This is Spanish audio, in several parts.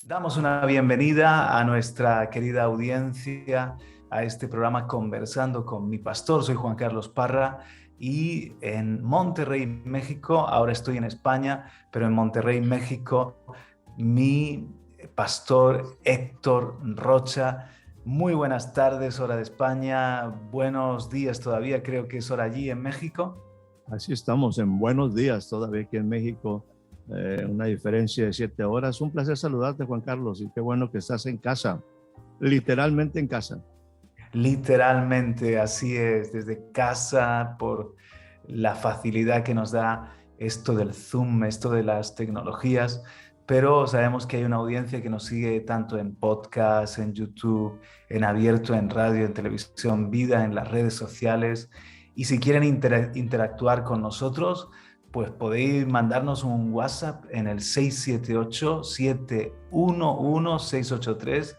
Damos una bienvenida a nuestra querida audiencia a este programa Conversando con mi pastor. Soy Juan Carlos Parra y en Monterrey, México, ahora estoy en España, pero en Monterrey, México, mi pastor Héctor Rocha. Muy buenas tardes, hora de España. Buenos días todavía, creo que es hora allí en México. Así estamos en buenos días todavía aquí en México, una diferencia de 7 horas. Un placer saludarte, Juan Carlos, y qué bueno que estás en casa, literalmente en casa. Literalmente, así es, desde casa, por la facilidad que nos da esto del Zoom, esto de las tecnologías, pero sabemos que hay una audiencia que nos sigue tanto en podcast, en YouTube, en abierto, en radio, en televisión, vida, en las redes sociales. Y si quieren interactuar con nosotros, pues podéis mandarnos un WhatsApp en el 678-711-683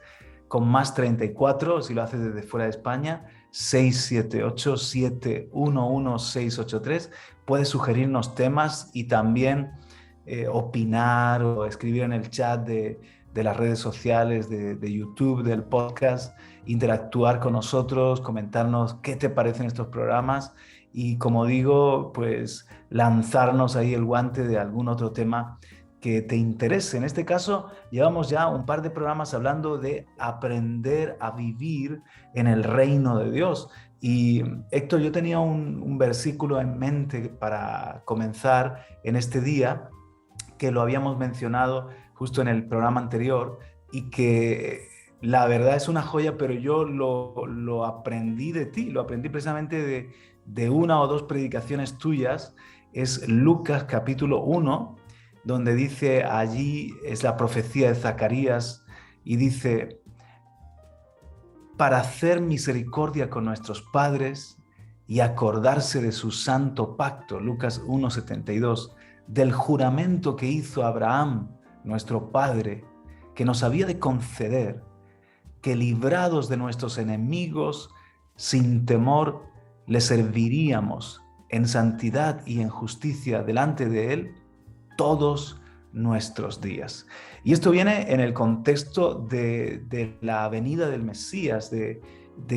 con más 34, si lo haces desde fuera de España, 678-711-683. Puedes sugerirnos temas y también opinar o escribir en el chat de las redes sociales, de YouTube, del podcast, interactuar con nosotros, comentarnos qué te parecen estos programas y, como digo, pues lanzarnos ahí el guante de algún otro tema que te interese. En este caso, llevamos ya un par de programas hablando de aprender a vivir en el reino de Dios. Y Héctor, yo tenía un versículo en mente para comenzar en este día, que lo habíamos mencionado justo en el programa anterior y que la verdad es una joya, pero yo lo aprendí de ti, lo aprendí precisamente de una o dos predicaciones tuyas. Es Lucas capítulo 1, donde dice, allí es la profecía de Zacarías, y dice, para hacer misericordia con nuestros padres y acordarse de su santo pacto, Lucas 1:72, del juramento que hizo Abraham, nuestro padre, que nos había de conceder que librados de nuestros enemigos, sin temor, le serviríamos en santidad y en justicia delante de él todos nuestros días. Y esto viene en el contexto de la venida del Mesías, de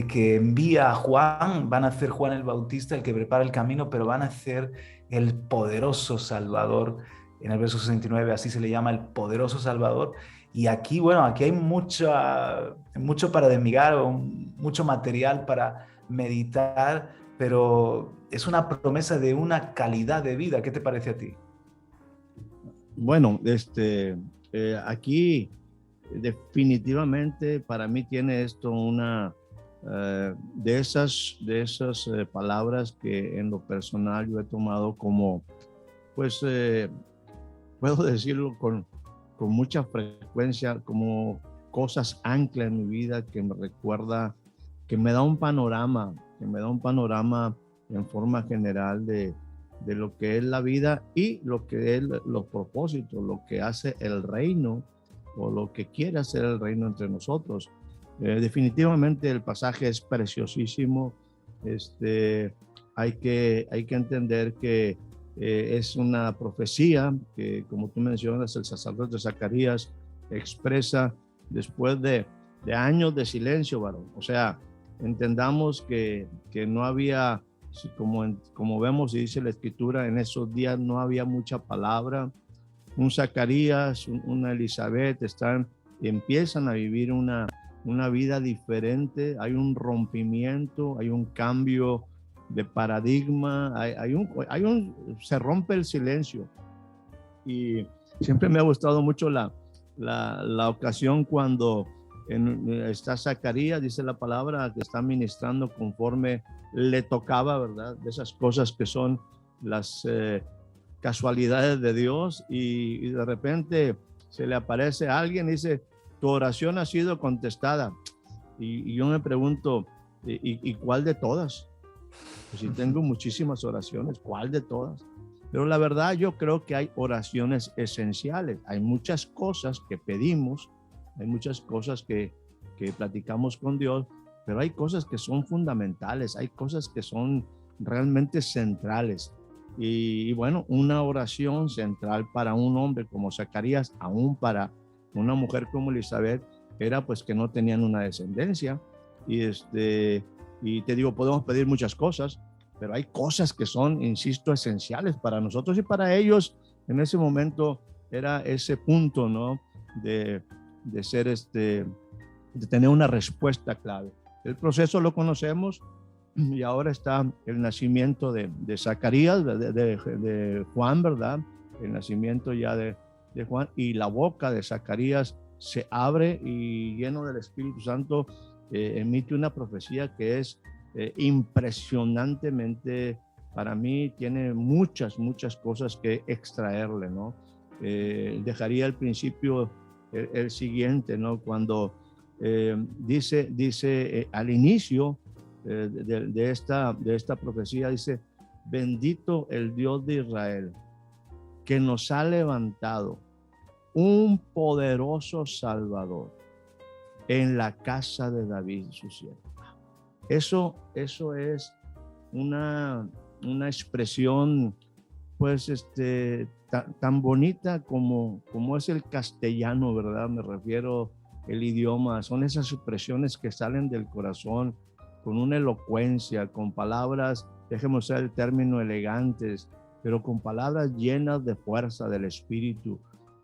que envía a Juan, van a ser Juan el Bautista el que prepara el camino, pero van a ser el poderoso Salvador. En el verso 69 así se le llama, el poderoso Salvador. Y aquí, bueno, aquí hay mucho para desmigar, mucho material para meditar, pero es una promesa de una calidad de vida. ¿Qué te parece a ti? Bueno, aquí definitivamente para mí tiene esto una de esas palabras que en lo personal yo he tomado como, pues, puedo decirlo con mucha frecuencia, como cosas ancla en mi vida que me recuerda, que me da un panorama, en forma general de lo que es la vida y lo que es los propósitos, lo que hace el reino o lo que quiere hacer el reino entre nosotros. Definitivamente el pasaje es preciosísimo. Hay que entender que es una profecía que, como tú mencionas, el sacerdote Zacarías expresa después de años de silencio, varón. O sea, entendamos que no había, como vemos y dice la escritura, en esos días no había mucha palabra. Un Zacarías, una Elizabeth empiezan a vivir una vida diferente. Hay un rompimiento, hay un cambio de paradigma, se rompe el silencio. Y siempre me ha gustado mucho la ocasión cuando está Zacarías, dice la palabra, que está ministrando conforme le tocaba, ¿verdad? De esas cosas que son las casualidades de Dios, y de repente se le aparece a alguien y dice, tu oración ha sido contestada. Y yo me pregunto, ¿y cuál de todas? Pues si tengo muchísimas oraciones, ¿cuál de todas? Pero la verdad, yo creo que hay oraciones esenciales. Hay muchas cosas que pedimos, hay muchas cosas que platicamos con Dios, pero hay cosas que son fundamentales, hay cosas que son realmente centrales. Y bueno, una oración central para un hombre como Zacarías, aún para una mujer como Elizabeth era pues que no tenían una descendencia. Y te digo, podemos pedir muchas cosas, pero hay cosas que son, insisto, esenciales para nosotros y para ellos. En ese momento era ese punto, ¿no? De ser de tener una respuesta clave. El proceso lo conocemos y ahora está el nacimiento de Zacarías, de Juan, ¿verdad? El nacimiento ya de Juan, y la boca de Zacarías se abre y lleno del Espíritu Santo emite una profecía que es impresionantemente, para mí, tiene muchas cosas que extraerle, ¿no? Dejaría al principio el siguiente, ¿no? Cuando dice al inicio de esta profecía, dice: bendito el Dios de Israel, que nos ha levantado un poderoso Salvador en la casa de David, su siervo. Eso es una expresión, pues, tan bonita como es el castellano, ¿verdad? Me refiero el idioma, son esas expresiones que salen del corazón con una elocuencia, con palabras, déjeme usar el término, elegantes, pero con palabras llenas de fuerza del Espíritu.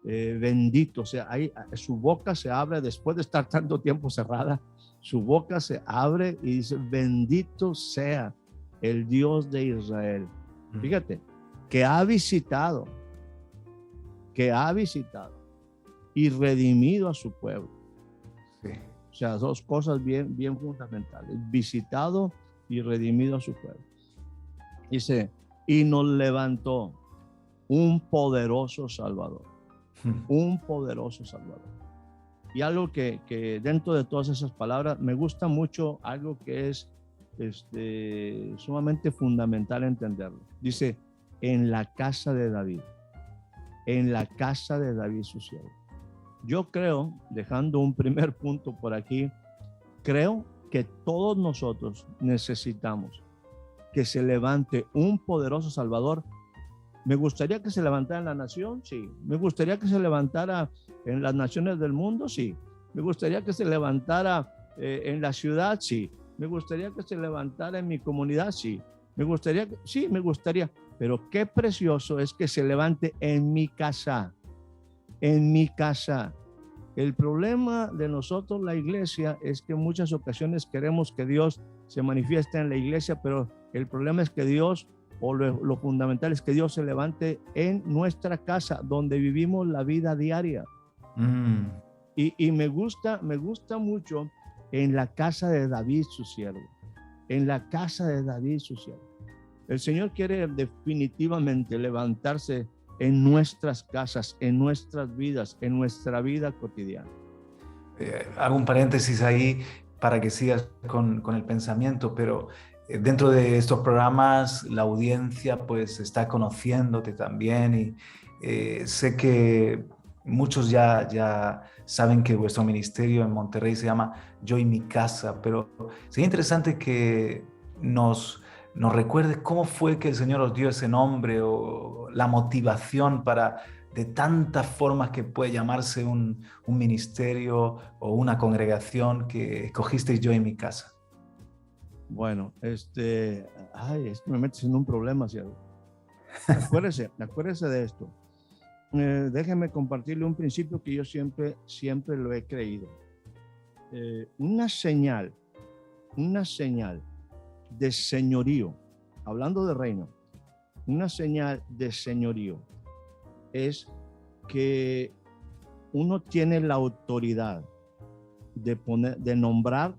Bendito, o sea, su boca se abre después de estar tanto tiempo cerrada, su boca se abre y dice: bendito sea el Dios de Israel. Fíjate, que ha visitado y redimido a su pueblo. Sí. O sea, dos cosas bien fundamentales: visitado y redimido a su pueblo. Dice: y nos levantó un poderoso Salvador. Un poderoso Salvador. Y algo que dentro de todas esas palabras me gusta mucho, algo que es sumamente fundamental entenderlo. Dice: en la casa de David, su siervo. Yo creo, dejando un primer punto por aquí, creo que todos nosotros necesitamos que se levante un poderoso Salvador. ¿Me gustaría que se levantara en la nación? Sí. ¿Me gustaría que se levantara en las naciones del mundo? Sí. ¿Me gustaría que se levantara en la ciudad? Sí. ¿Me gustaría que se levantara en mi comunidad? Sí. Me gustaría. Pero qué precioso es que se levante en mi casa. En mi casa. El problema de nosotros, la iglesia, es que en muchas ocasiones queremos que Dios se manifieste en la iglesia, pero el problema es que Dios, o lo fundamental es que Dios se levante en nuestra casa, donde vivimos la vida diaria. Y me gusta mucho en la casa de David, su siervo. En la casa de David, su siervo. El Señor quiere definitivamente levantarse en nuestras casas, en nuestras vidas, en nuestra vida cotidiana. Hago un paréntesis ahí para que sigas con el pensamiento, pero dentro de estos programas la audiencia pues está conociéndote también y sé que muchos ya saben que vuestro ministerio en Monterrey se llama Yo y mi casa, pero sería interesante que nos recuerdes cómo fue que el Señor os dio ese nombre o la motivación para, de tantas formas que puede llamarse un ministerio o una congregación, que escogisteis Yo y mi casa. Bueno, es que me metes en un problema, ¿cierto? Acuérdese de esto. Déjeme compartirle un principio que yo siempre lo he creído. Una señal de señorío, hablando de reino, una señal de señorío es que uno tiene la autoridad de nombrar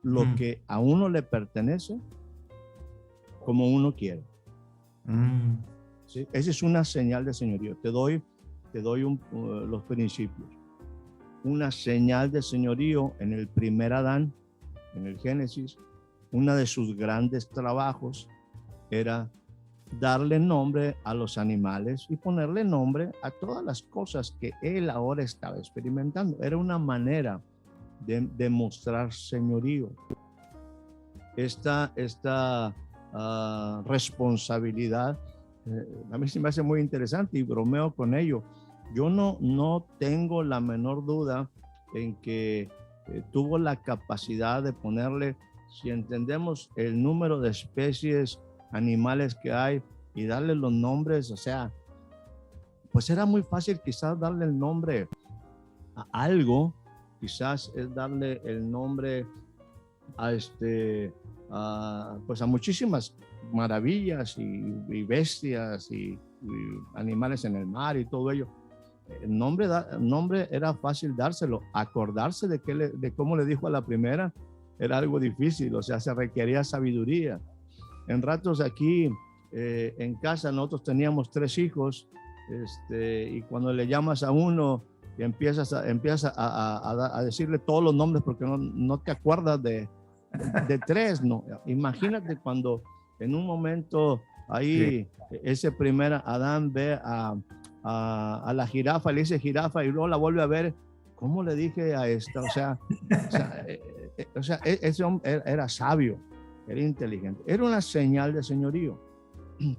lo que a uno le pertenece como uno quiere. ¿Sí? Esa es una señal de señorío. Te doy los principios. Una señal de señorío en el primer Adán, en el Génesis, uno de sus grandes trabajos era darle nombre a los animales y ponerle nombre a todas las cosas que él ahora estaba experimentando. Era una manera de mostrar señorío. Esta responsabilidad a mí se me hace muy interesante y bromeo con ello. Yo no tengo la menor duda en que tuvo la capacidad de ponerle, si entendemos el número de especies animales que hay y darle los nombres, o sea, pues era muy fácil quizás darle el nombre a algo, quizás es darle el nombre a pues a muchísimas maravillas y bestias y animales en el mar y todo ello. El nombre era fácil dárselo. Acordarse de cómo le dijo a la primera era algo difícil, o sea, se requería sabiduría. En ratos aquí en casa nosotros teníamos 3 hijos, y cuando le llamas a uno y empiezas a decirle todos los nombres porque no te acuerdas de 3, ¿no? Imagínate cuando en un momento ahí ese primer Adán ve a la jirafa, le dice jirafa y luego la vuelve a ver, ¿cómo le dije a esta? O sea ese hombre era sabio, era inteligente, era una señal de señorío.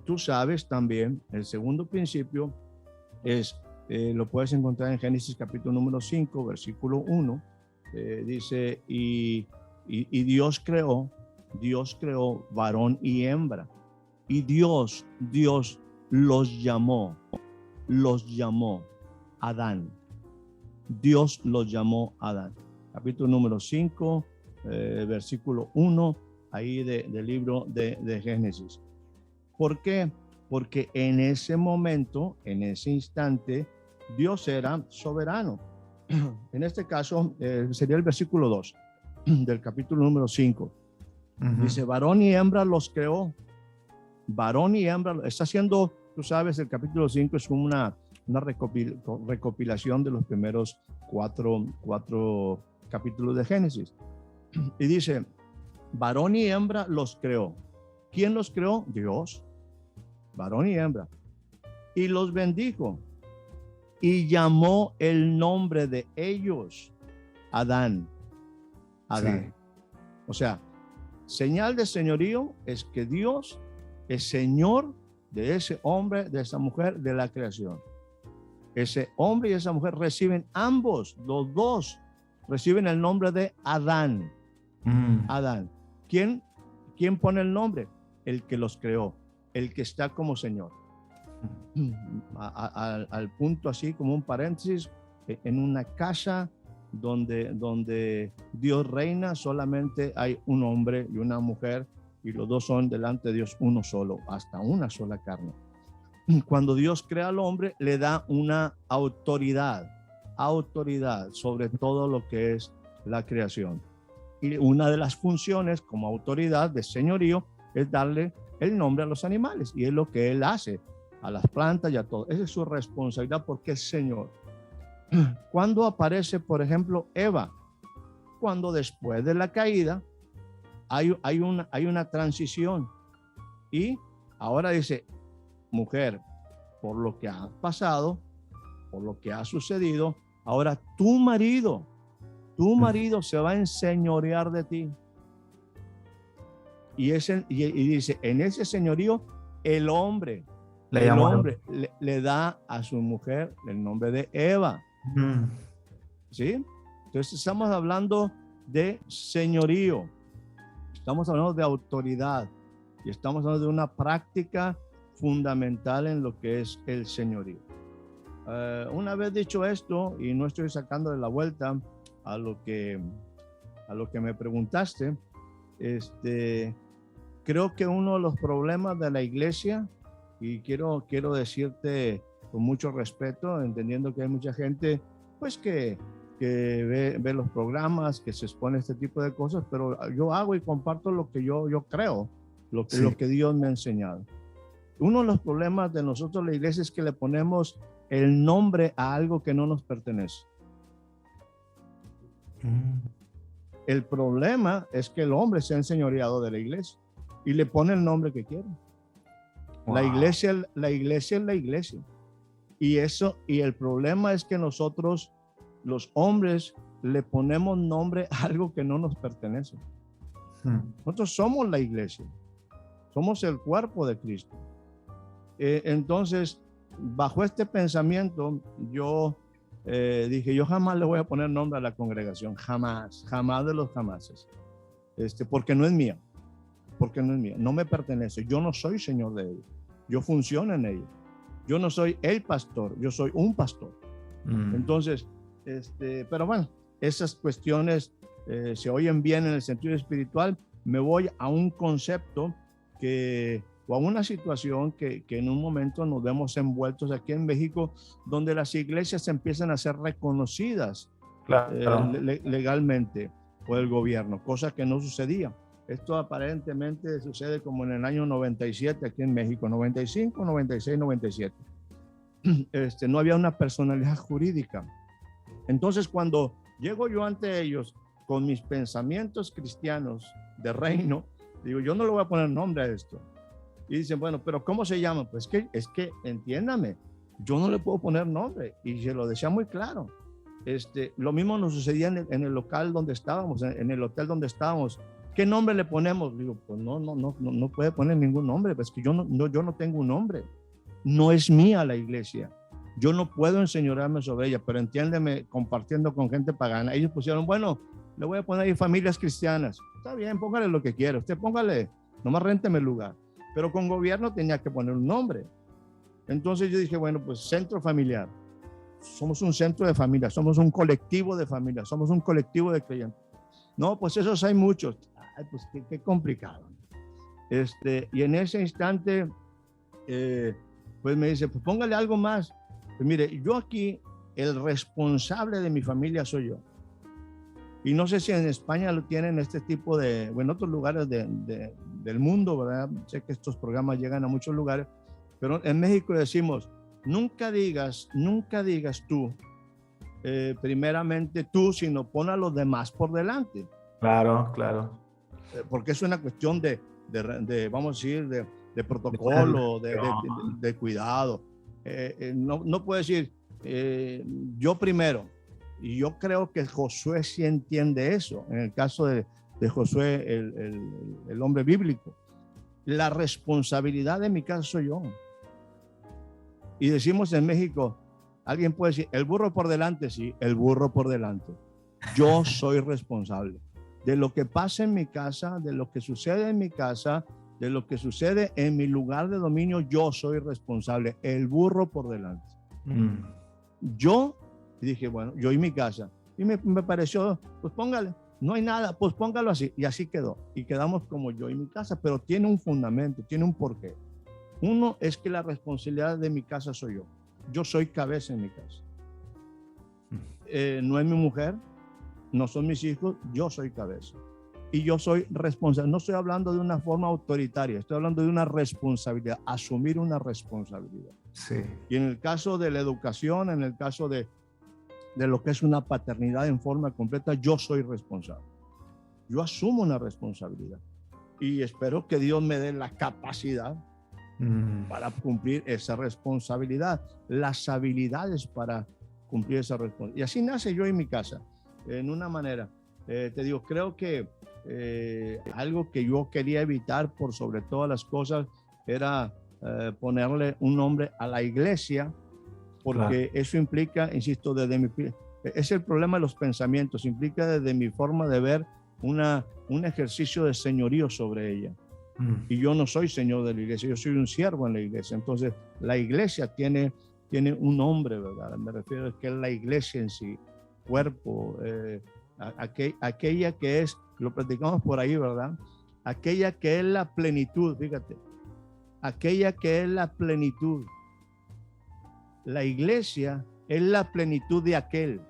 Tú sabes también, el segundo principio lo puedes encontrar en Génesis capítulo número 5, versículo 1, dice, y Dios creó varón y hembra, y Dios los llamó Adán. Dios los llamó Adán. Capítulo número 5, versículo 1, ahí del libro de Génesis. ¿Por qué? Porque en ese momento, en ese instante, Dios era soberano. En este caso, sería el versículo 2 del capítulo número 5. Uh-huh. Dice, varón y hembra los creó. Varón y hembra, está haciendo, tú sabes, el capítulo 5 es como una recopilación de los primeros cuatro capítulos de Génesis. Y dice, varón y hembra los creó. ¿Quién los creó? Dios. Varón y hembra. Y los bendijo. Y llamó el nombre de ellos Adán. Adán. Sí. O sea, señal de señorío es que Dios es Señor de ese hombre, de esa mujer, de la creación. Ese hombre y esa mujer reciben ambos, los dos, reciben el nombre de Adán. Adán. ¿Quién pone el nombre? El que los creó, el que está como Señor. Al punto así como un paréntesis, en una casa donde Dios reina, solamente hay un hombre y una mujer, y los dos son delante de Dios uno solo, hasta una sola carne. Cuando Dios crea al hombre, le da una autoridad sobre todo lo que es la creación. Y una de las funciones como autoridad de señorío es darle el nombre a los animales, y es lo que él hace a las plantas y a todo. Esa es su responsabilidad porque es Señor. ¿Cuándo aparece, por ejemplo, Eva? Cuando después de la caída hay una transición, y ahora dice, mujer, por lo que ha pasado, por lo que ha sucedido, ahora tu marido se va a enseñorear de ti. Y dice, en ese señorío, el hombre le da a su mujer el nombre de Eva. ¿Sí? Entonces estamos hablando de señorío, estamos hablando de autoridad, y estamos hablando de una práctica fundamental en lo que es el señorío. Una vez dicho esto, y no estoy sacando de la vuelta a lo que me preguntaste, creo que uno de los problemas de la iglesia, y quiero decirte con mucho respeto, entendiendo que hay mucha gente pues que ve los programas, que se expone a este tipo de cosas, pero yo hago y comparto lo que yo creo, lo que Dios me ha enseñado. Uno de los problemas de nosotros la iglesia es que le ponemos el nombre a algo que no nos pertenece. El problema es que el hombre se ha enseñoreado de la iglesia y le pone el nombre que quiere. Wow. La iglesia es la iglesia. Y el problema es que nosotros, los hombres, le ponemos nombre a algo que no nos pertenece. Nosotros somos la iglesia. Somos el cuerpo de Cristo. Entonces, bajo este pensamiento, yo dije, yo jamás le voy a poner nombre a la congregación, jamás, jamás de los jamases, porque no es mía, no me pertenece, yo no soy señor de ella, yo funciono en ella, yo no soy el pastor, yo soy un pastor. Entonces, pero bueno, esas cuestiones se oyen bien en el sentido espiritual. Me voy a un concepto o a una situación que en un momento nos vemos envueltos aquí en México, donde las iglesias empiezan a ser reconocidas legalmente por el gobierno, cosa que no sucedía. Esto aparentemente sucede como en el año 97 aquí en México, 95, 96, 97. No había una personalidad jurídica. Entonces, cuando llego yo ante ellos con mis pensamientos cristianos de reino, digo, yo no le voy a poner nombre a esto. Y dicen, bueno, pero ¿cómo se llama? Pues es que entiéndame, yo no le puedo poner nombre. Y se lo decía muy claro. Lo mismo nos sucedía en el local donde estábamos, en el hotel donde estábamos. ¿Qué nombre le ponemos? Digo, pues no puede poner ningún nombre, pues que yo no tengo un nombre. No es mía la iglesia. Yo no puedo enseñorearme sobre ella, pero entiéndeme, compartiendo con gente pagana. Ellos pusieron, bueno, le voy a poner ahí familias cristianas. Está bien, póngale lo que quiera. Usted póngale, nomás rénteme el lugar. Pero con gobierno tenía que poner un nombre. Entonces yo dije, bueno, pues centro familiar. Somos un centro de familia, somos un colectivo de familia, somos un colectivo de creyentes. No, pues esos hay muchos. Ay, pues qué complicado. Y en ese instante, pues me dice, pues póngale algo más. Pues mire, yo aquí, el responsable de mi familia soy yo. Y no sé si en España lo tienen este tipo de, o en otros lugares del mundo, ¿verdad? Sé que estos programas llegan a muchos lugares, pero en México decimos, nunca digas tú, primeramente tú, sino pon a los demás por delante. Claro. Porque es una cuestión de vamos a decir, de protocolo, de cuidado. No puedo decir yo primero. Y yo creo que Josué sí entiende eso. En el caso de Josué, el hombre bíblico, la responsabilidad de mi casa soy yo. Y decimos en México, alguien puede decir, el burro por delante, sí, el burro por delante. Yo soy responsable de lo que pasa en mi casa, de lo que sucede en mi casa, de lo que sucede en mi lugar de dominio. Yo soy responsable, el burro por delante. Yo dije, bueno, yo y mi casa. Y me pareció, pues póngale, no hay nada, pues póngalo así. Y así quedó. Y quedamos como yo y mi casa, pero tiene un fundamento, tiene un porqué. Uno es que la responsabilidad de mi casa soy yo. Yo soy cabeza en mi casa. No es mi mujer, no son mis hijos, yo soy cabeza. Y yo soy responsable. No estoy hablando de una forma autoritaria, estoy hablando de una responsabilidad, asumir una responsabilidad. Sí. Y en el caso de la educación, en el caso de lo que es una paternidad en forma completa, yo soy responsable. Yo asumo una responsabilidad. Y espero que Dios me dé la capacidad para cumplir esa responsabilidad, las habilidades para cumplir esa responsabilidad. Y así nace yo en mi casa, en una manera. Te digo, creo que algo que yo quería evitar por sobre todas las cosas era ponerle un nombre a la iglesia, porque eso implica, insisto, es el problema de los pensamientos, implica desde mi forma de ver un ejercicio de señorío sobre ella. Y yo no soy señor de la iglesia, yo soy un siervo en la iglesia. Entonces, la iglesia tiene un nombre, ¿verdad? Me refiero a que es la iglesia en sí, cuerpo, aquella que es, lo platicamos por ahí, ¿verdad? Aquella que es la plenitud, fíjate, aquella que es la plenitud. La iglesia es la plenitud de aquel.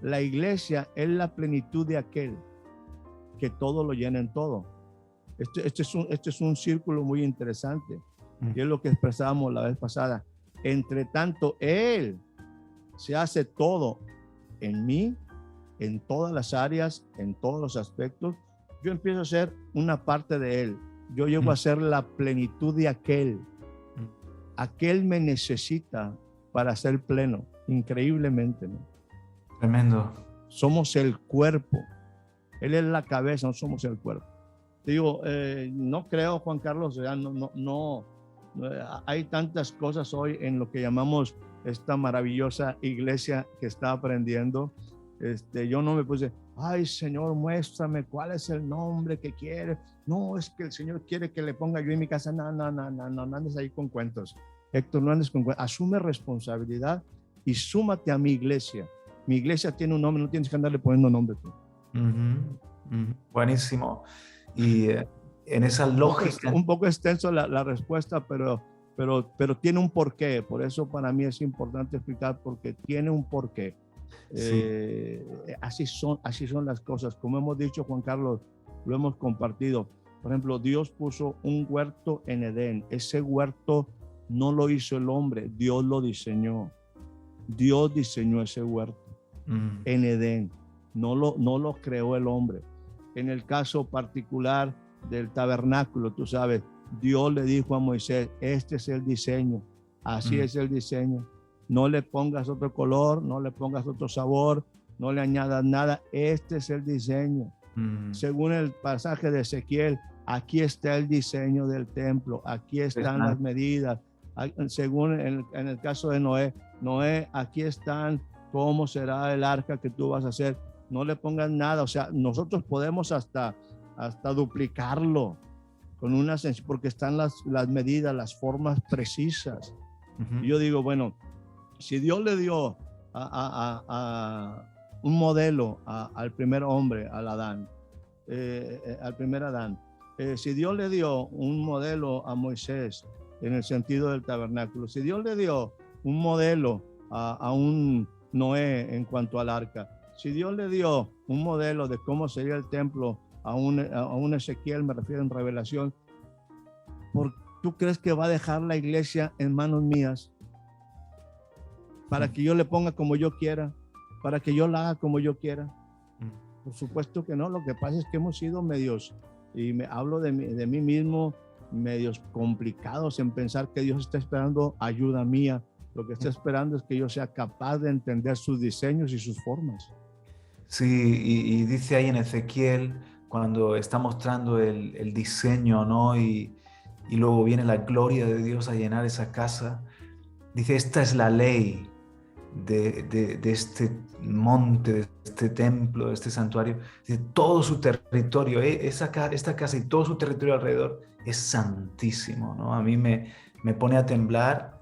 La iglesia es la plenitud de aquel que todo lo llena en todo. Este es un círculo muy interesante, y es lo que expresábamos la vez pasada. Entre tanto, Él se hace todo en mí, en todas las áreas, en todos los aspectos. Yo empiezo a ser una parte de Él. Yo llego a ser la plenitud de aquel. Aquel me necesita para ser pleno, increíblemente, ¿no? Tremendo. Somos el cuerpo. Él es la cabeza, no somos el cuerpo. Digo, no creo, Juan Carlos, no Hay tantas cosas hoy en lo que llamamos esta maravillosa iglesia que está aprendiendo. Yo no me puse, ay Señor, muéstrame cuál es el nombre que quiere. No, es que el Señor quiere que le ponga yo en mi casa. No andes ahí con cuentos. Héctor, no andes con cuentos. Asume responsabilidad y súmate a mi iglesia. Mi iglesia tiene un nombre, no tienes que andarle poniendo nombre tú. Buenísimo. Y en esa lógica... Un poco extenso la respuesta, pero tiene un porqué. Por eso para mí es importante explicar, porque tiene un porqué. Sí. Así son las cosas. Como hemos dicho, Juan Carlos, lo hemos compartido. Por ejemplo, Dios puso un huerto en Edén. Ese huerto no lo hizo el hombre, Dios lo diseñó. Dios diseñó ese huerto en Edén. No lo creó el hombre. En el caso particular del tabernáculo, tú sabes, Dios le dijo a Moisés, este es el diseño, así es el diseño. No le pongas otro color, no le pongas otro sabor, no le añadas nada, este es el diseño. Según el pasaje de Ezequiel, aquí está el diseño del templo, aquí están las medidas. Según en el caso de Noé, aquí están cómo será el arca que tú vas a hacer. No le pongas nada, o sea, nosotros podemos hasta duplicarlo con porque están las medidas, las formas precisas. Y yo digo, bueno, si Dios le dio un modelo al primer hombre, al primer Adán, si Dios le dio un modelo a Moisés en el sentido del tabernáculo, si Dios le dio un modelo a un Noé en cuanto al arca, si Dios le dio un modelo de cómo sería el templo a un Ezequiel, me refiero en Revelación, ¿tú crees que va a dejar la iglesia en manos mías para que yo le ponga como yo quiera, para que yo la haga como yo quiera? Por supuesto que no. Lo que pasa es que hemos sido medios, y me hablo de mí mismo, medios complicados en pensar que Dios está esperando ayuda mía. Lo que está esperando es que yo sea capaz de entender sus diseños y sus formas. Sí, y dice ahí en Ezequiel, cuando está mostrando el diseño, ¿no? Y luego viene la gloria de Dios a llenar esa casa. Dice, esta es la ley de este monte, de este templo, de este santuario. Dice, todo su territorio, esta casa y todo su territorio alrededor es santísimo, ¿no? A mí me pone a temblar,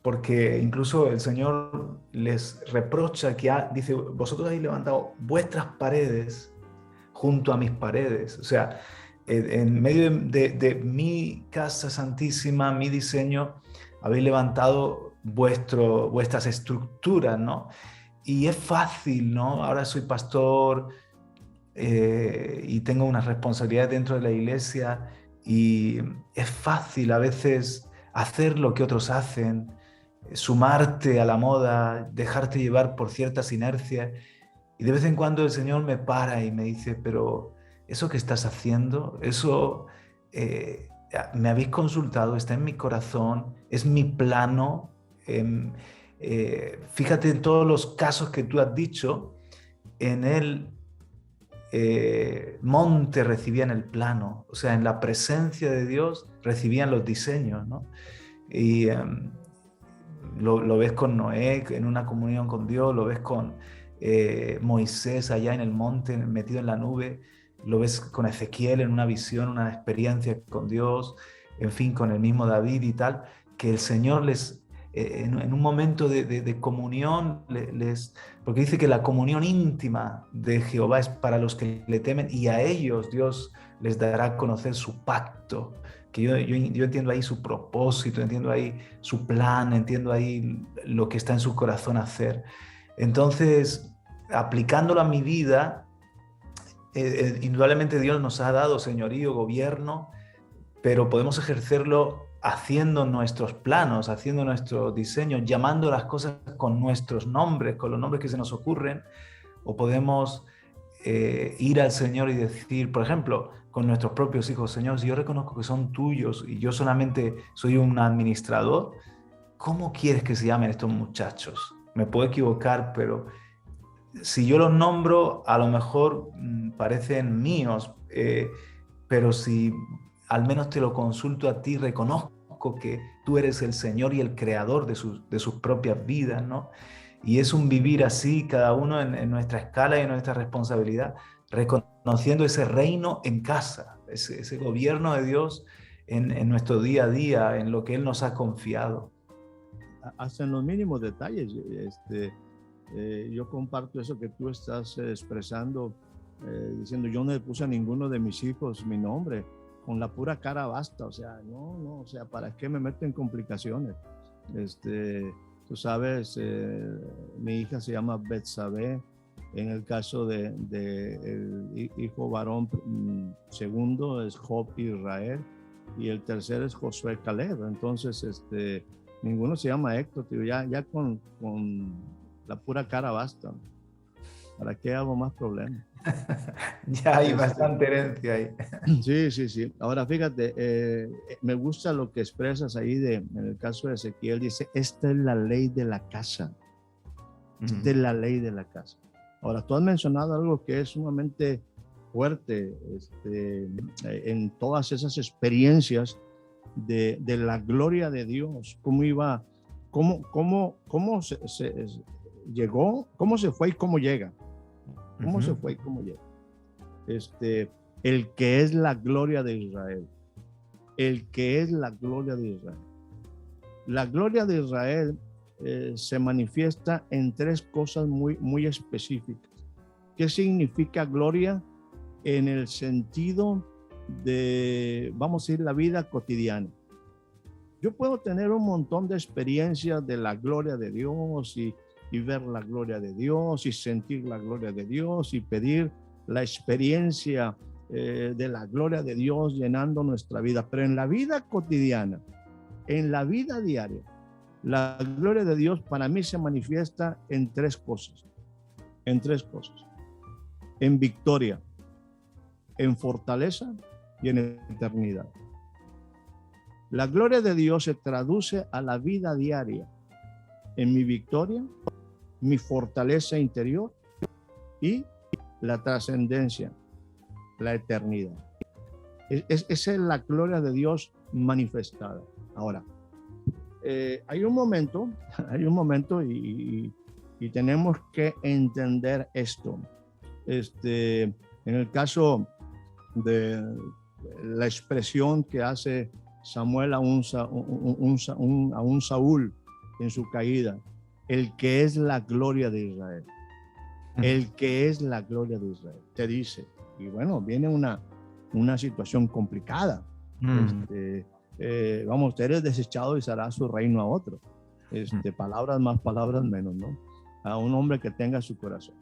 porque incluso el Señor les reprocha que dice, vosotros habéis levantado vuestras paredes junto a mis paredes. O sea, en medio de mi casa santísima, mi diseño, habéis levantado vuestras estructuras, ¿no? Y es fácil, ¿no? Ahora soy pastor y tengo unas responsabilidades dentro de la iglesia, y es fácil a veces hacer lo que otros hacen, sumarte a la moda, dejarte llevar por ciertas inercias. Y de vez en cuando el Señor me para y me dice, pero eso que estás haciendo, eso me habéis consultado, está en mi corazón, es mi plano. Fíjate en todos los casos que tú has dicho, en el monte recibían el plano, o sea, en la presencia de Dios recibían los diseños, ¿no? Y lo ves con Noé en una comunión con Dios, lo ves con Moisés allá en el monte metido en la nube, lo ves con Ezequiel en una visión, una experiencia con Dios, en fin, con el mismo David y tal, que el Señor les, en un momento de comunión, porque dice que la comunión íntima de Jehová es para los que le temen, y a ellos Dios les dará a conocer su pacto, que yo entiendo ahí su propósito, entiendo ahí su plan, entiendo ahí lo que está en su corazón hacer. Entonces, aplicándolo a mi vida, indudablemente Dios nos ha dado señorío, gobierno, pero podemos ejercerlo haciendo nuestros planos, haciendo nuestros diseños, llamando las cosas con nuestros nombres, con los nombres que se nos ocurren, o podemos ir al Señor y decir, por ejemplo, con nuestros propios hijos, Señor, si yo reconozco que son tuyos y yo solamente soy un administrador, ¿cómo quieres que se llamen estos muchachos? Me puedo equivocar, pero si yo los nombro, a lo mejor parecen míos, pero si al menos te lo consulto a ti, reconozco reconozco que tú eres el Señor y el creador de sus propias vidas, ¿no? Y es un vivir así, cada uno en nuestra escala y en nuestra responsabilidad, reconociendo ese reino en casa, ese gobierno de Dios en nuestro día a día, en lo que Él nos ha confiado. Hasta en los mínimos detalles. Yo comparto eso que tú estás expresando, diciendo, yo no le puse a ninguno de mis hijos mi nombre, con la pura cara basta, o sea, no, o sea, ¿para qué me meto en complicaciones? Tú sabes, mi hija se llama Betsabé, en el caso de el hijo varón segundo es Job Israel, y el tercero es Josué Caleb. Entonces, ninguno se llama Héctor, tío. Ya con la pura cara basta. ¿Para qué hago más problemas? Ya hay bastante herencia ahí. Sí. Ahora fíjate, me gusta lo que expresas ahí en el caso de Ezequiel. Dice, esta es la ley de la casa. Esta es la ley de la casa. Ahora, tú has mencionado algo que es sumamente fuerte en todas esas experiencias de la gloria de Dios. ¿Cómo iba? ¿Cómo se llegó? ¿Cómo se fue y cómo llega? ¿Cómo se fue y cómo llega? El que es la gloria de Israel. El que es la gloria de Israel. La gloria de Israel se manifiesta en tres cosas muy específicas. ¿Qué significa gloria? En el sentido de, vamos a decir, la vida cotidiana. Yo puedo tener un montón de experiencias de la gloria de Dios y ver la gloria de Dios y sentir la gloria de Dios y pedir la experiencia de la gloria de Dios llenando nuestra vida. Pero en la vida cotidiana, en la vida diaria, la gloria de Dios para mí se manifiesta en tres cosas. En tres cosas. En victoria, en fortaleza y en eternidad. La gloria de Dios se traduce a la vida diaria en mi victoria, mi fortaleza interior y la trascendencia, la eternidad. Esa es la gloria de Dios manifestada. Ahora, hay un momento y tenemos que entender esto. En el caso de la expresión que hace Samuel a un Saúl en su caída, el que es la gloria de Israel, el que es la gloria de Israel, te dice, y bueno, viene una situación complicada. Vamos, usted es desechado y será su reino a otro. Palabras más, palabras menos, ¿no? A un hombre que tenga su corazón.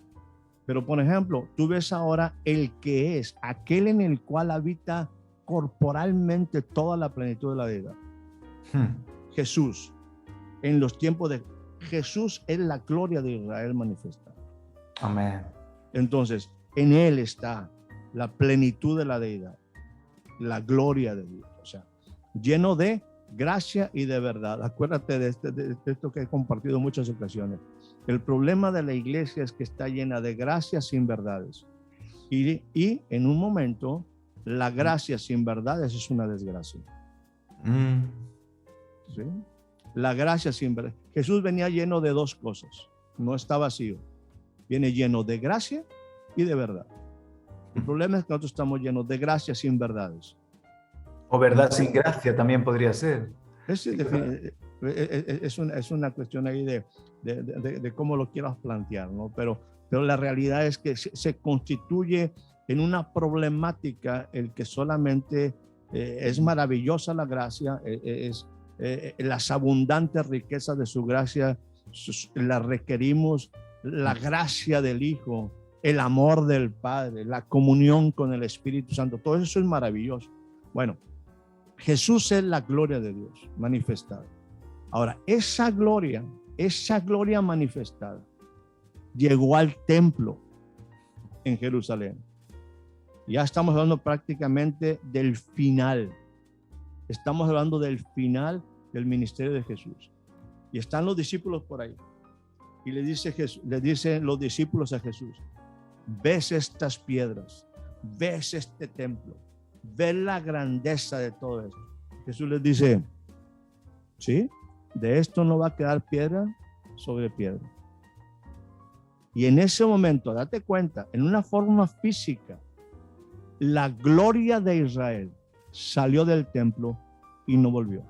Pero, por ejemplo, tú ves ahora el que es, aquel en el cual habita corporalmente toda la plenitud de la deidad. Jesús, en los tiempos de Jesús es la gloria de Israel manifestada. Amén. Entonces, en él está la plenitud de la deidad, la gloria de Dios, o sea, lleno de gracia y de verdad. Acuérdate de esto que he compartido en muchas ocasiones. El problema de la iglesia es que está llena de gracia sin verdades. Y en un momento, la gracia sin verdades es una desgracia. ¿Sí? La gracia sin verdad. Jesús venía lleno de dos cosas. No está vacío. Viene lleno de gracia y de verdad. El problema es que nosotros estamos llenos de gracia sin verdades. O verdad sin gracia también podría ser. Es una cuestión ahí de cómo lo quieras plantear, ¿no? Pero la realidad es que se constituye en una problemática el que solamente es maravillosa la gracia, las abundantes riquezas de su gracia, las requerimos, la gracia del Hijo, el amor del Padre, la comunión con el Espíritu Santo, todo eso es maravilloso. Bueno, Jesús es la gloria de Dios manifestada. Ahora, esa gloria manifestada llegó al templo en Jerusalén. Ya estamos hablando prácticamente del final. Estamos hablando del final del ministerio de Jesús. Y están los discípulos por ahí. Y le dicen los discípulos a Jesús, ves estas piedras, ves este templo, ves la grandeza de todo esto. Jesús les dice, ¿sí? De esto no va a quedar piedra sobre piedra. Y en ese momento, date cuenta, en una forma física, la gloria de Israel salió del templo y no volvió.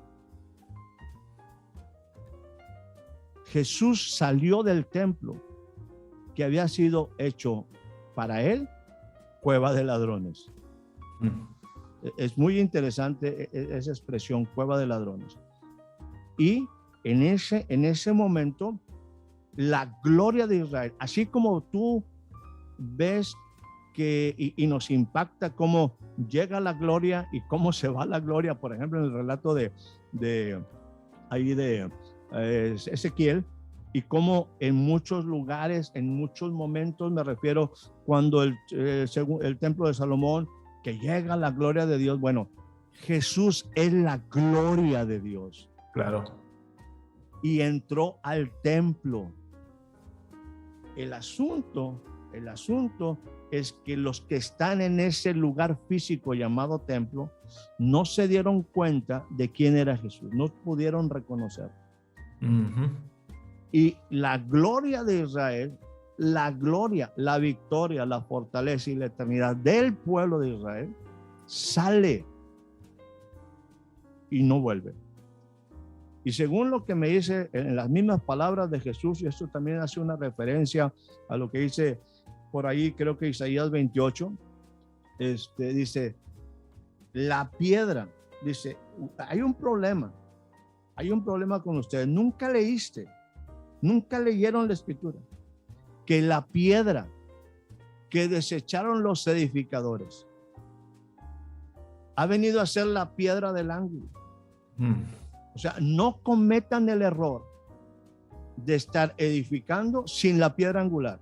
Jesús salió del templo que había sido hecho para él cueva de ladrones. Es muy interesante esa expresión, cueva de ladrones. Y en ese momento, la gloria de Israel, así como tú ves que y nos impacta cómo llega la gloria y cómo se va la gloria, por ejemplo, en el relato de Ezequiel, y cómo en muchos lugares, en muchos momentos, me refiero cuando el templo de Salomón, que llega la gloria de Dios. Bueno, Jesús es la gloria de Dios. Claro. Y entró al templo. El asunto es que los que están en ese lugar físico llamado templo no se dieron cuenta de quién era Jesús, no pudieron reconocer. Y la gloria de Israel, la gloria, la victoria, la fortaleza y la eternidad del pueblo de Israel sale y no vuelve. Y según lo que me dice en las mismas palabras de Jesús, y esto también hace una referencia a lo que dice por ahí, creo que Isaías 28, dice, la piedra, dice, hay un problema con ustedes. Nunca leyeron la escritura, que la piedra que desecharon los edificadores ha venido a ser la piedra del ángulo. O sea, no cometan el error de estar edificando sin la piedra angular.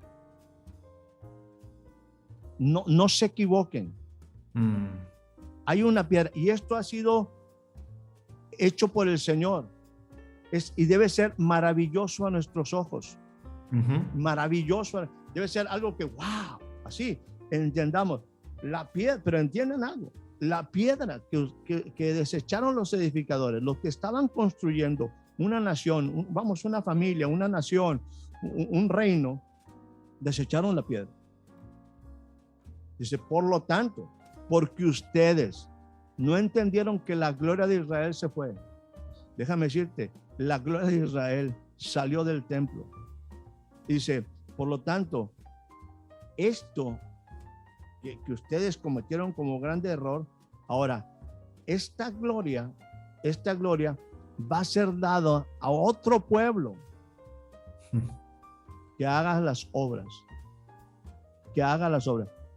No se equivoquen. Hay una piedra, y esto ha sido hecho por el Señor. Y debe ser maravilloso a nuestros ojos. Maravilloso. Debe ser algo que, wow, así, entendamos. La piedra, pero entiendan algo. La piedra que desecharon los edificadores, los que estaban construyendo una nación, una familia, una nación, un reino, desecharon la piedra. Dice, por lo tanto, porque ustedes no entendieron que la gloria de Israel se fue. Déjame decirte, la gloria de Israel salió del templo. Dice, por lo tanto, esto que ustedes cometieron como grande error, ahora, esta gloria va a ser dada a otro pueblo que haga las obras.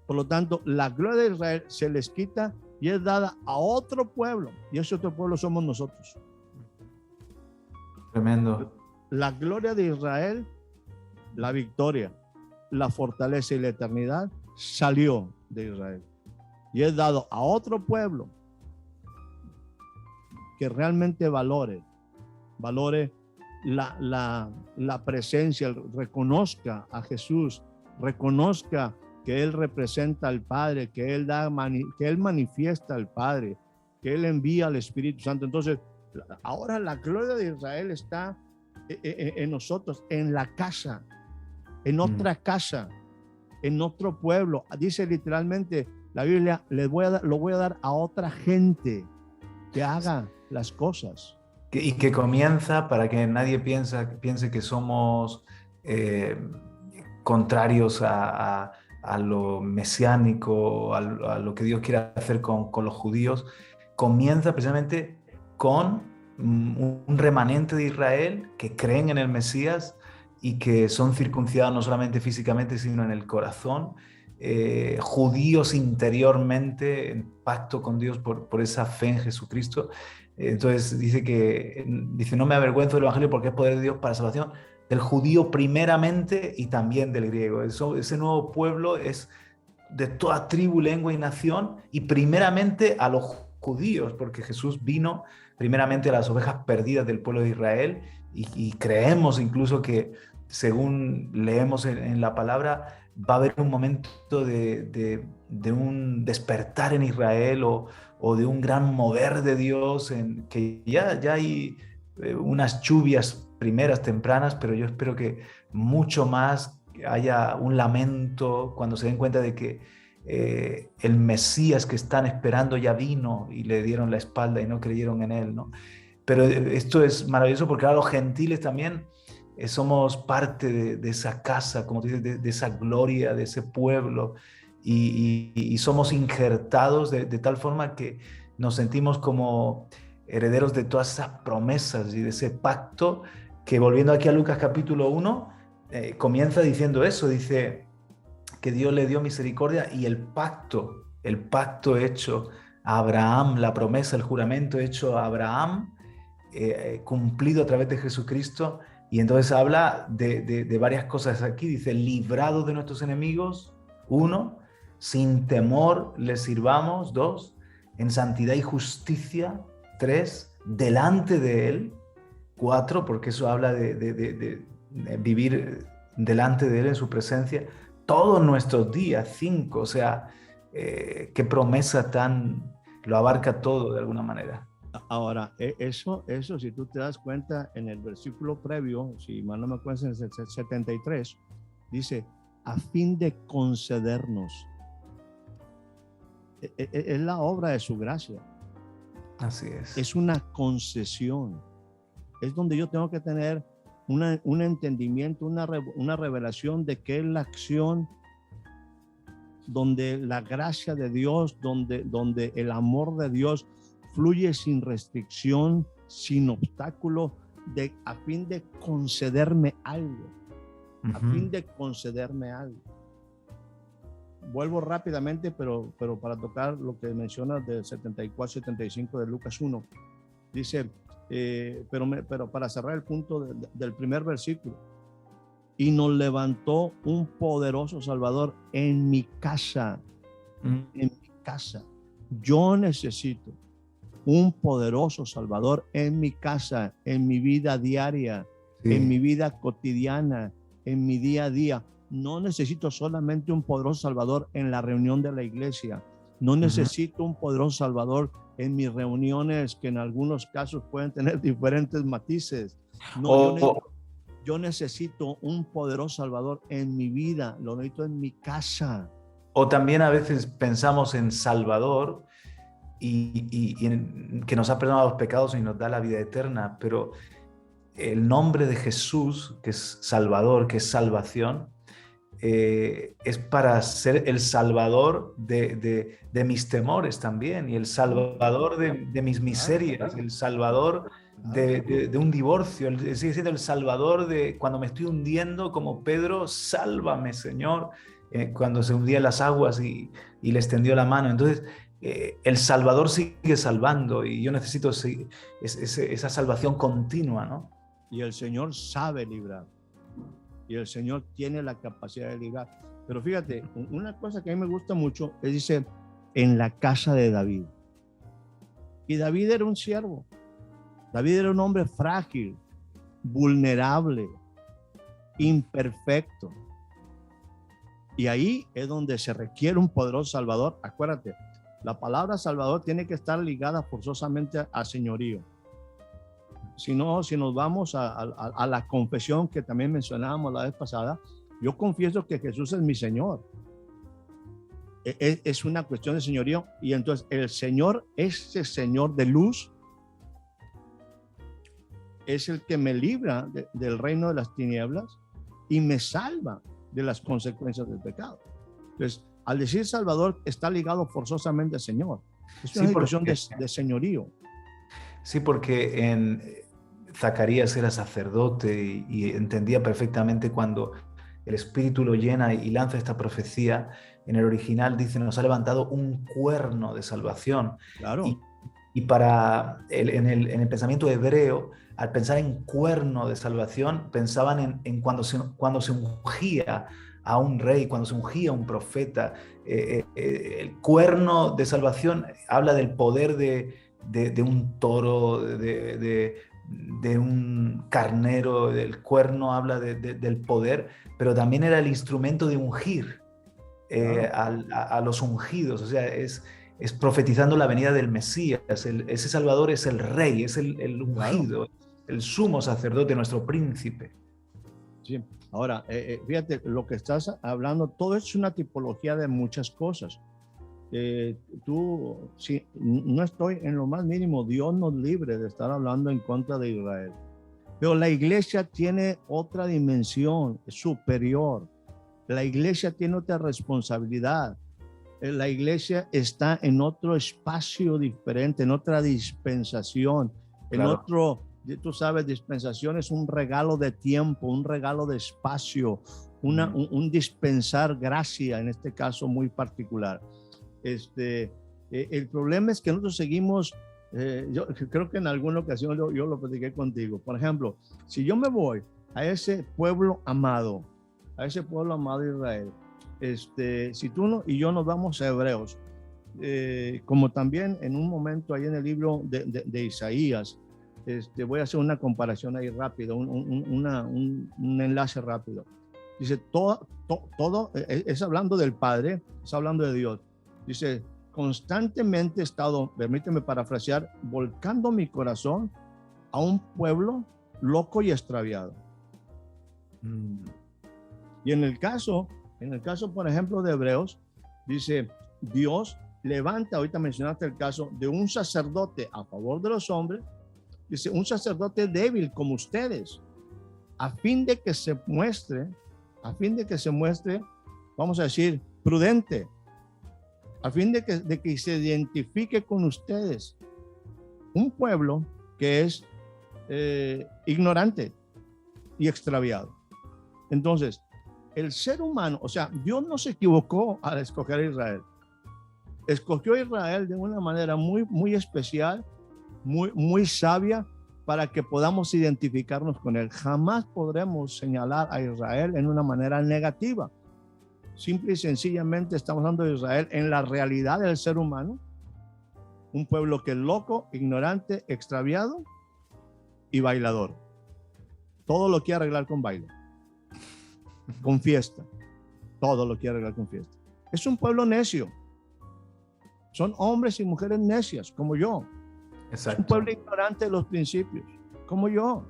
Por lo tanto, la gloria de Israel se les quita y es dada a otro pueblo. Y ese otro pueblo somos nosotros. Tremendo. La gloria de Israel, la victoria, la fortaleza y la eternidad salió de Israel. Y es dado a otro pueblo que realmente valore la presencia, reconozca a Jesús, reconozca que Él representa al Padre, que Él manifiesta al Padre, que Él envía al Espíritu Santo. Entonces, ahora la gloria de Israel está en nosotros, en la casa, en otra casa, en otro pueblo. Dice literalmente la Biblia, lo voy a dar a otra gente que haga las cosas. Y que comienza, para que nadie piense que somos contrarios a lo mesiánico, a lo que Dios quiere hacer con los judíos, comienza precisamente con un remanente de Israel que creen en el Mesías y que son circuncidados no solamente físicamente, sino en el corazón, judíos interiormente, en pacto con Dios por esa fe en Jesucristo. Entonces dice, no me avergüenzo del Evangelio porque es poder de Dios para salvación del judío primeramente y también del griego. Ese nuevo pueblo es de toda tribu, lengua y nación, y primeramente a los judíos, porque Jesús vino primeramente a las ovejas perdidas del pueblo de Israel, y creemos incluso que, según leemos en la palabra, va a haber un momento de un despertar en Israel o de un gran mover de Dios, que ya hay unas lluvias primeras, tempranas, pero yo espero que mucho más haya un lamento cuando se den cuenta de que el Mesías que están esperando ya vino y le dieron la espalda y no creyeron en él, ¿no? Pero esto es maravilloso porque ahora los gentiles también somos parte de esa casa, como tú dices, de esa gloria, de ese pueblo, y somos injertados de tal forma que nos sentimos como herederos de todas esas promesas y de ese pacto que, volviendo aquí a Lucas capítulo 1, comienza diciendo eso, dice que Dios le dio misericordia y el pacto hecho a Abraham, la promesa, el juramento hecho a Abraham, cumplido a través de Jesucristo. Y entonces habla de varias cosas aquí. Dice, librado de nuestros enemigos, 1, sin temor les sirvamos, 2, en santidad y justicia, 3, delante de Él, 4, porque eso habla de vivir delante de Él en su presencia, todos nuestros días, 5, o sea, qué promesa tan, lo abarca todo de alguna manera. Ahora, eso, si tú te das cuenta, en el versículo previo, si mal no me acuerdo, en el 73, dice, a fin de concedernos. Es la obra de su gracia. Así es. Es una concesión. Es donde yo tengo que tener un entendimiento, una revelación de que es la acción donde la gracia de Dios, donde el amor de Dios fluye sin restricción, sin obstáculo, a fin de concederme algo, a fin de concederme algo. Vuelvo rápidamente, pero para tocar lo que mencionas del 74-75 de Lucas 1. Dice, pero para cerrar el punto del primer versículo, y nos levantó un poderoso Salvador en mi casa, en mi casa. Yo necesito un poderoso Salvador en mi casa, en mi vida diaria, en mi vida cotidiana, en mi día a día. No necesito solamente un poderoso Salvador en la reunión de la iglesia. No necesito un poderoso Salvador en mis reuniones, que en algunos casos pueden tener diferentes matices. No, yo necesito un poderoso Salvador en mi vida. Lo necesito en mi casa. O también a veces pensamos en Salvador y que nos ha perdonado los pecados y nos da la vida eterna, pero el nombre de Jesús, que es Salvador, que es salvación, es para ser el salvador de mis temores también, y el salvador de mis miserias, el salvador de un divorcio, sigue siendo el salvador de cuando me estoy hundiendo, como Pedro, sálvame, Señor, cuando se hundía en las aguas y le extendió la mano. Entonces, el Salvador sigue salvando y yo necesito esa salvación continua, ¿no? Y el Señor sabe librar. Y el Señor tiene la capacidad de librar. Pero fíjate, una cosa que a mí me gusta mucho es, dice, en la casa de David. Y David era un siervo. David era un hombre frágil, vulnerable, imperfecto. Y ahí es donde se requiere un poderoso Salvador. Acuérdate, la palabra Salvador tiene que estar ligada forzosamente a señorío. Si no, si nos vamos a la confesión que también mencionábamos la vez pasada, yo confieso que Jesús es mi Señor. Es una cuestión de señorío. Y entonces el Señor, ese Señor de luz, es el que me libra del reino de las tinieblas y me salva de las consecuencias del pecado. Entonces, al decir Salvador, está ligado forzosamente al Señor. Es una cuestión de señorío. Sí, porque en Zacarías era sacerdote y entendía perfectamente cuando el Espíritu lo llena y lanza esta profecía. En el original dice, nos ha levantado un cuerno de salvación. Claro. Y para en el pensamiento hebreo, al pensar en cuerno de salvación, pensaban en cuando se ungía a un rey, cuando se ungía a un profeta. El cuerno de salvación habla del poder de un toro, de un carnero. El cuerno habla del poder, pero también era el instrumento de ungir a los ungidos. O sea, es profetizando la venida del Mesías. Ese Salvador es el rey, es el ungido. el sumo sacerdote, nuestro príncipe. Sí. Ahora, fíjate, lo que estás hablando, todo es una tipología de muchas cosas. Sí, no estoy en lo más mínimo, Dios nos libre de estar hablando en contra de Israel. Pero la iglesia tiene otra dimensión superior. La iglesia tiene otra responsabilidad. La iglesia está en otro espacio diferente, en otra dispensación, en Claro. otro, tú sabes, dispensación es un regalo de tiempo, un regalo de espacio, un dispensar gracia, en este caso muy particular. El problema es que nosotros seguimos, yo creo que en alguna ocasión yo lo platiqué contigo. Por ejemplo, si yo me voy a ese pueblo amado, Israel, si tú y yo nos vamos a Hebreos, como también en un momento ahí en el libro de Isaías, voy a hacer una comparación ahí rápido, un enlace rápido. Dice, todo es hablando del Padre, es hablando de Dios. Dice, constantemente he estado, permíteme parafrasear, volcando mi corazón a un pueblo loco y extraviado. Y en el caso, por ejemplo, de Hebreos, dice, Dios levanta, ahorita mencionaste el caso de un sacerdote a favor de los hombres, dice, un sacerdote débil como ustedes, a fin de que se muestre, vamos a decir, prudente, a fin de que se identifique con ustedes, un pueblo que es ignorante y extraviado. Entonces, el ser humano, o sea, Dios no se equivocó al escoger a Israel. Escogió a Israel de una manera muy, muy especial, muy, muy sabia, para que podamos identificarnos con él. Jamás podremos señalar a Israel en una manera negativa. Simple y sencillamente estamos hablando de Israel en la realidad del ser humano, un pueblo que es loco, ignorante, extraviado y bailador. Todo lo quiere arreglar con baile, con fiesta. Todo lo quiere arreglar con fiesta. Es un pueblo necio. Son hombres y mujeres necias, como yo. Exacto. Es un pueblo ignorante de los principios, como yo.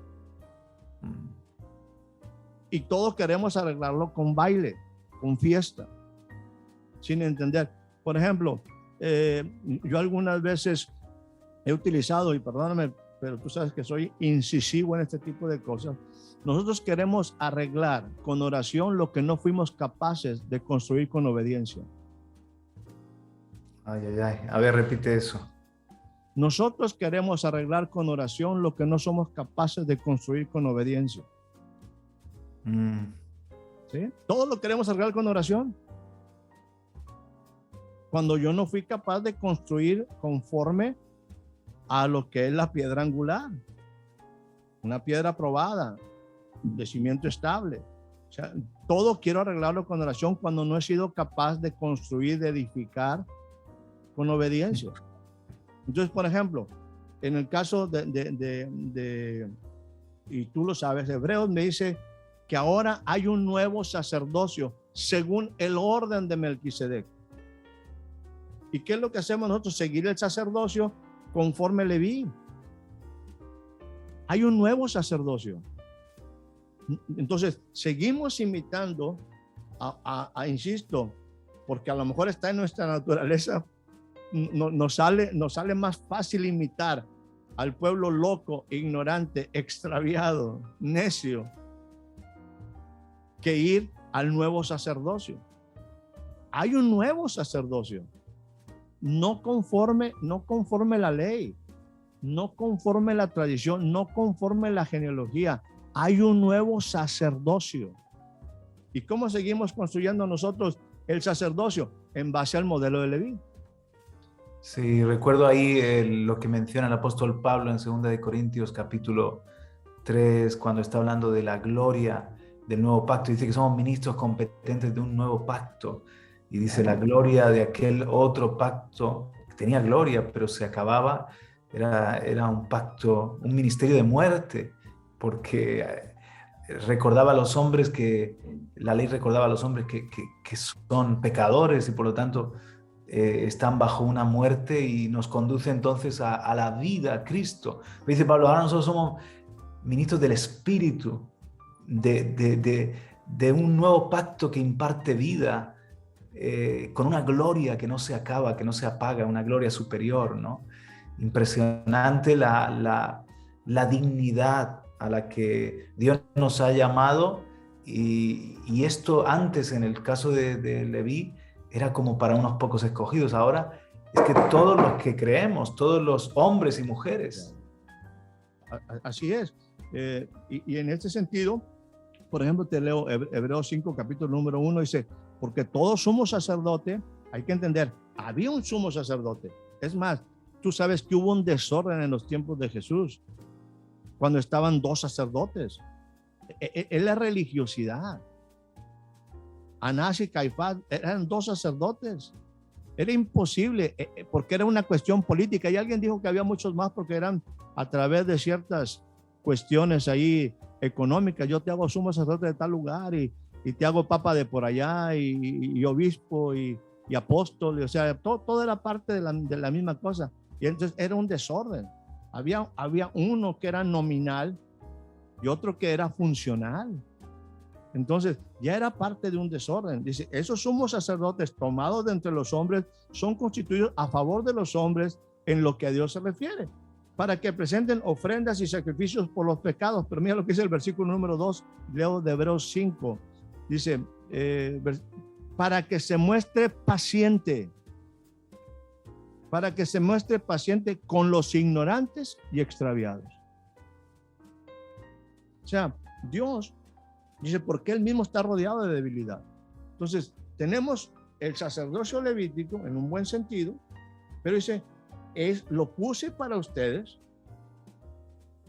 Y todos queremos arreglarlo con baile, con fiesta, sin entender. Por ejemplo, yo algunas veces he utilizado, y perdóname, pero tú sabes que soy incisivo en este tipo de cosas. Nosotros queremos arreglar con oración lo que no fuimos capaces de construir con obediencia. Ay, ay, ay. A ver, repite eso. Nosotros queremos arreglar con oración lo que no somos capaces de construir con obediencia. ¿Sí? Todo lo queremos arreglar con oración. Cuando yo no fui capaz de construir conforme a lo que es la piedra angular, una piedra probada, de cimiento estable. O sea, todo quiero arreglarlo con oración cuando no he sido capaz de construir, de edificar con obediencia. Entonces, por ejemplo, en el caso y tú lo sabes, Hebreos me dice que ahora hay un nuevo sacerdocio según el orden de Melquisedec. ¿Y qué es lo que hacemos nosotros? Seguir el sacerdocio conforme Leví. Hay un nuevo sacerdocio. Entonces, seguimos imitando insisto, porque a lo mejor está en nuestra naturaleza, nos sale más fácil imitar al pueblo loco, ignorante, extraviado, necio, que ir al nuevo sacerdocio. Hay un nuevo sacerdocio, no conforme la ley, no conforme la tradición, no conforme la genealogía. Hay un nuevo sacerdocio. ¿Y cómo seguimos construyendo nosotros el sacerdocio? En base al modelo de Leví. Sí, recuerdo ahí lo que menciona el apóstol Pablo en 2 de Corintios capítulo 3, cuando está hablando de la gloria del nuevo pacto. Dice que somos ministros competentes de un nuevo pacto. Y dice, la gloria de aquel otro pacto, que tenía gloria, pero se acababa, era un pacto, un ministerio de muerte, porque recordaba a los hombres la ley recordaba a los hombres que son pecadores y por lo tanto están bajo una muerte y nos conduce entonces a la vida, a Cristo. Dice Pablo, ahora nosotros somos ministros del Espíritu, de un nuevo pacto que imparte vida, con una gloria que no se acaba, que no se apaga, una gloria superior, ¿no? Impresionante la dignidad a la que Dios nos ha llamado, y esto antes, en el caso de Leví, era como para unos pocos escogidos. Ahora es que todos los que creemos, todos los hombres y mujeres. Así es. Y en este sentido, por ejemplo, te leo Hebreos 5, capítulo número 1, dice, porque todos somos sacerdotes. Hay que entender, había un sumo sacerdote. Es más, tú sabes que hubo un desorden en los tiempos de Jesús, cuando estaban 2 sacerdotes. Es la religiosidad. Anás y Caifás eran 2 sacerdotes. Era imposible, porque era una cuestión política. Y alguien dijo que había muchos más porque eran a través de ciertas cuestiones ahí económicas. Yo te hago sumo sacerdote de tal lugar y te hago papa de por allá y obispo y apóstol. O sea, todo era parte de la misma cosa. Y entonces era un desorden. Había uno que era nominal y otro que era funcional. Entonces ya era parte de un desorden. Dice, esos sumos sacerdotes tomados de entre los hombres son constituidos a favor de los hombres en lo que a Dios se refiere, para que presenten ofrendas y sacrificios por los pecados. Pero mira lo que dice el versículo número 2, leo de Hebreos 5. Dice, para que se muestre paciente. Para que se muestre paciente con los ignorantes y extraviados. O sea, Dios dice, porque Él mismo está rodeado de debilidad. Entonces, tenemos el sacerdocio levítico en un buen sentido, pero dice, lo puse para ustedes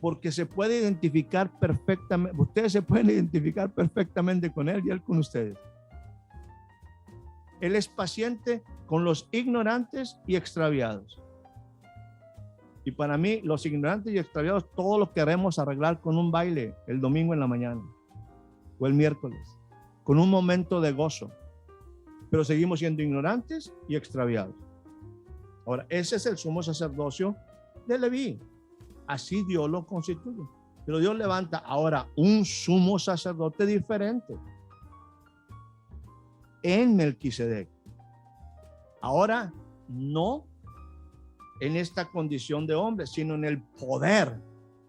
porque se puede identificar perfectamente, ustedes se pueden identificar perfectamente con Él y Él con ustedes. Él es paciente con los ignorantes y extraviados. Y para mí, los ignorantes y extraviados, todos los queremos arreglar con un baile el domingo en la mañana o el miércoles, con un momento de gozo. Pero seguimos siendo ignorantes y extraviados. Ahora, ese es el sumo sacerdocio de Leví. Así Dios lo constituye. Pero Dios levanta ahora un sumo sacerdote diferente en Melquisedec. Ahora no en esta condición de hombre, sino en el poder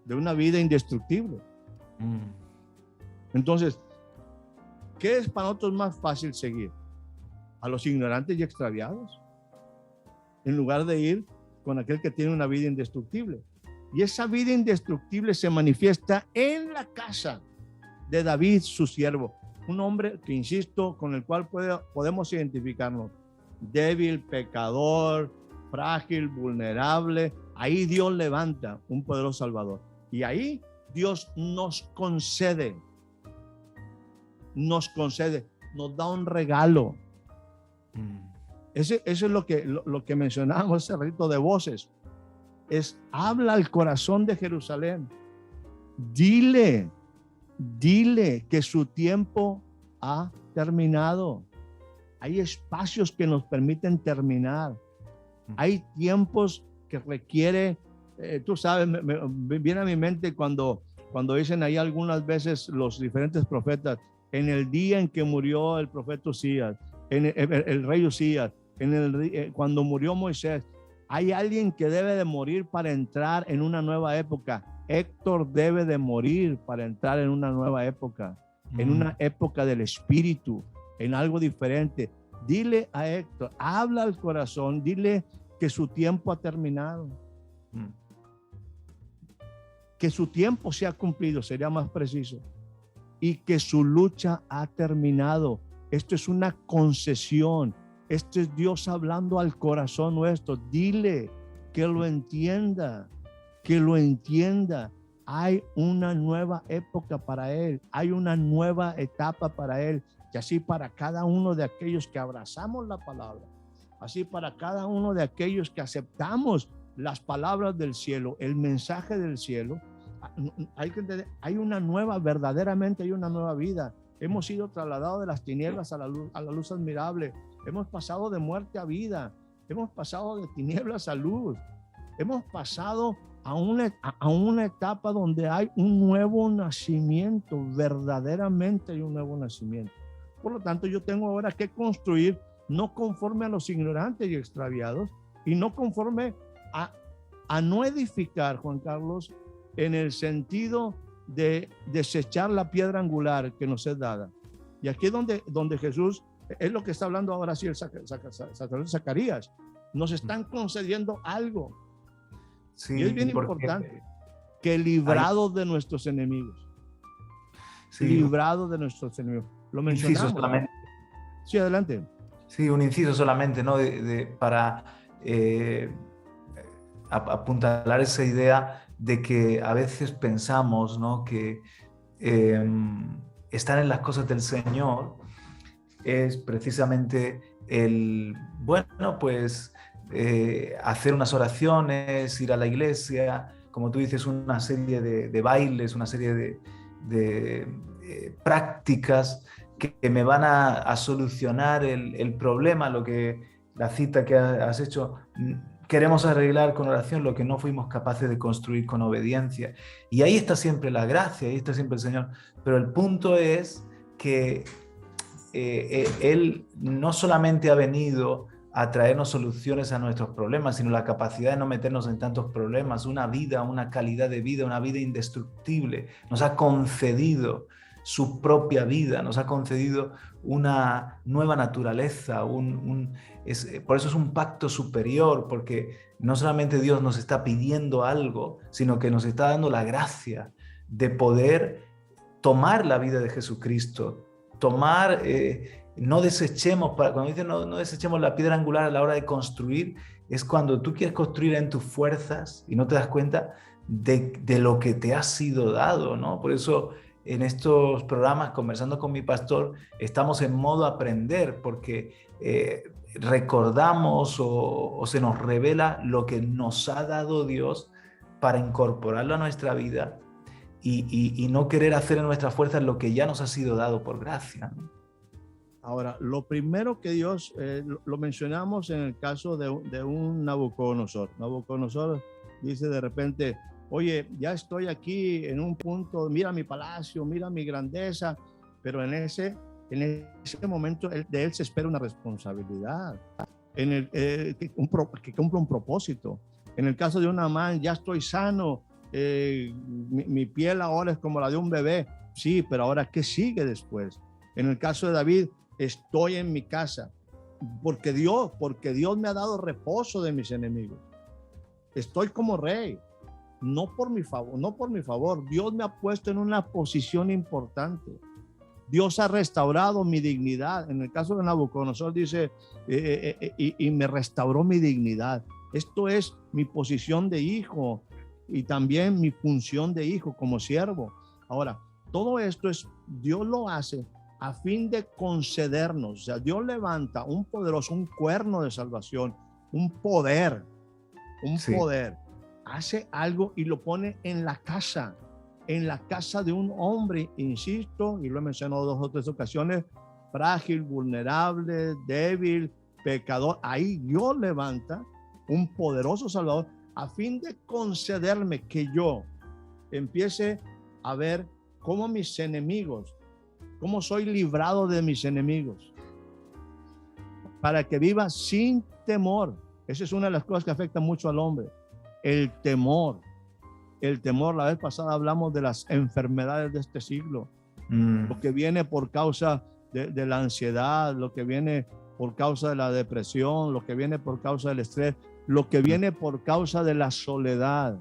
de una vida indestructible. Entonces, ¿qué es para nosotros más fácil seguir? ¿A los ignorantes y extraviados? En lugar de ir con aquel que tiene una vida indestructible. Y esa vida indestructible se manifiesta en la casa de David, su siervo. Un hombre que, insisto, con el cual podemos identificarnos. Débil, pecador, frágil, vulnerable. Ahí Dios levanta un poderoso Salvador. Y ahí Dios nos concede, nos da un regalo. Eso es lo que mencionábamos hace ratito de voces. Habla al corazón de Jerusalén. Dile que su tiempo ha terminado. Hay espacios que nos permiten terminar. Hay tiempos que requiere, tú sabes, me viene a mi mente cuando dicen ahí algunas veces los diferentes profetas, en el día en que murió el profeta Usías, el rey Usías, cuando murió Moisés, hay alguien que debe de morir para entrar en una nueva época. Héctor debe de morir para entrar en una nueva época, en una época del espíritu, en algo diferente. Dile a Héctor, habla al corazón, dile que su tiempo ha terminado. Que su tiempo se ha cumplido, sería más preciso. Y que su lucha ha terminado. Esto es una concesión. Esto es Dios hablando al corazón nuestro. Dile que lo entienda, que lo entienda. Hay una nueva época para él. Hay una nueva etapa para él. Y así para cada uno de aquellos que abrazamos la palabra. Así para cada uno de aquellos que aceptamos las palabras del cielo, el mensaje del cielo. Hay que entender, verdaderamente hay una nueva vida. Hemos sido trasladados de las tinieblas a la luz admirable. Hemos pasado de muerte a vida. Hemos pasado de tinieblas a luz. Hemos pasado a una etapa donde hay un nuevo nacimiento, verdaderamente hay un nuevo nacimiento. Por lo tanto, yo tengo ahora que construir no conforme a los ignorantes y extraviados, y no conforme a no edificar, Juan Carlos, en el sentido de desechar la piedra angular que nos es dada. Y aquí es donde Jesús, es lo que está hablando ahora sí el sacerdote Zacarías, nos están concediendo algo. Sí, y es bien importante que librados de nuestros enemigos. Sí, librados de nuestros enemigos. Lo mencionamos. Solamente. Sí, adelante. Sí, un inciso solamente, ¿no? Para apuntalar esa idea de que a veces pensamos, ¿no?, que estar en las cosas del Señor es precisamente el, bueno, pues hacer unas oraciones, ir a la iglesia, como tú dices, una serie de bailes, una serie de prácticas que me van a solucionar el problema, lo que la cita que has hecho. Queremos arreglar con oración lo que no fuimos capaces de construir con obediencia. Y ahí está siempre la gracia, ahí está siempre el Señor. Pero el punto es que Él no solamente ha venido a traernos soluciones a nuestros problemas, sino la capacidad de no meternos en tantos problemas, una vida, una calidad de vida, una vida indestructible. Nos ha concedido su propia vida, nos ha concedido una nueva naturaleza, por eso es un pacto superior, porque no solamente Dios nos está pidiendo algo, sino que nos está dando la gracia de poder tomar la vida de Jesucristo, tomar, no desechemos, cuando dicen no desechemos la piedra angular a la hora de construir, es cuando tú quieres construir en tus fuerzas y no te das cuenta de lo que te ha sido dado, ¿no? Por eso en estos programas, conversando con mi pastor, estamos en modo aprender, porque recordamos o se nos revela lo que nos ha dado Dios para incorporarlo a nuestra vida y no querer hacer en nuestras fuerzas lo que ya nos ha sido dado por gracia, ¿no? Ahora, lo primero que Dios, lo mencionamos en el caso de un Nabucodonosor. Nabucodonosor dice de repente: oye, ya estoy aquí en un punto, mira mi palacio, mira mi grandeza, pero en ese momento de él se espera una responsabilidad, que cumpla un propósito. En el caso de un Amán, ya estoy sano, mi piel ahora es como la de un bebé. Sí, pero ahora, ¿qué sigue después? En el caso de David, estoy en mi casa, porque Dios me ha dado reposo de mis enemigos. Estoy como rey. No por mi favor, Dios me ha puesto en una posición importante. Dios ha restaurado mi dignidad. En el caso de Nabucodonosor dice, y me restauró mi dignidad. Esto es mi posición de hijo y también mi función de hijo como siervo. Ahora, todo esto Dios lo hace a fin de concedernos. O sea, Dios levanta un cuerno de salvación, un poder, hace algo y lo pone en la casa de un hombre, insisto, y lo he mencionado 2 o 3 ocasiones, frágil, vulnerable, débil, pecador. Ahí Dios levanta un poderoso Salvador a fin de concederme que yo empiece a ver cómo mis enemigos, cómo soy librado de mis enemigos, para que viva sin temor. Esa es una de las cosas que afecta mucho al hombre. El temor, la vez pasada hablamos de las enfermedades de este siglo, lo que viene por causa de la ansiedad, lo que viene por causa de la depresión, lo que viene por causa del estrés, lo que viene por causa de la soledad.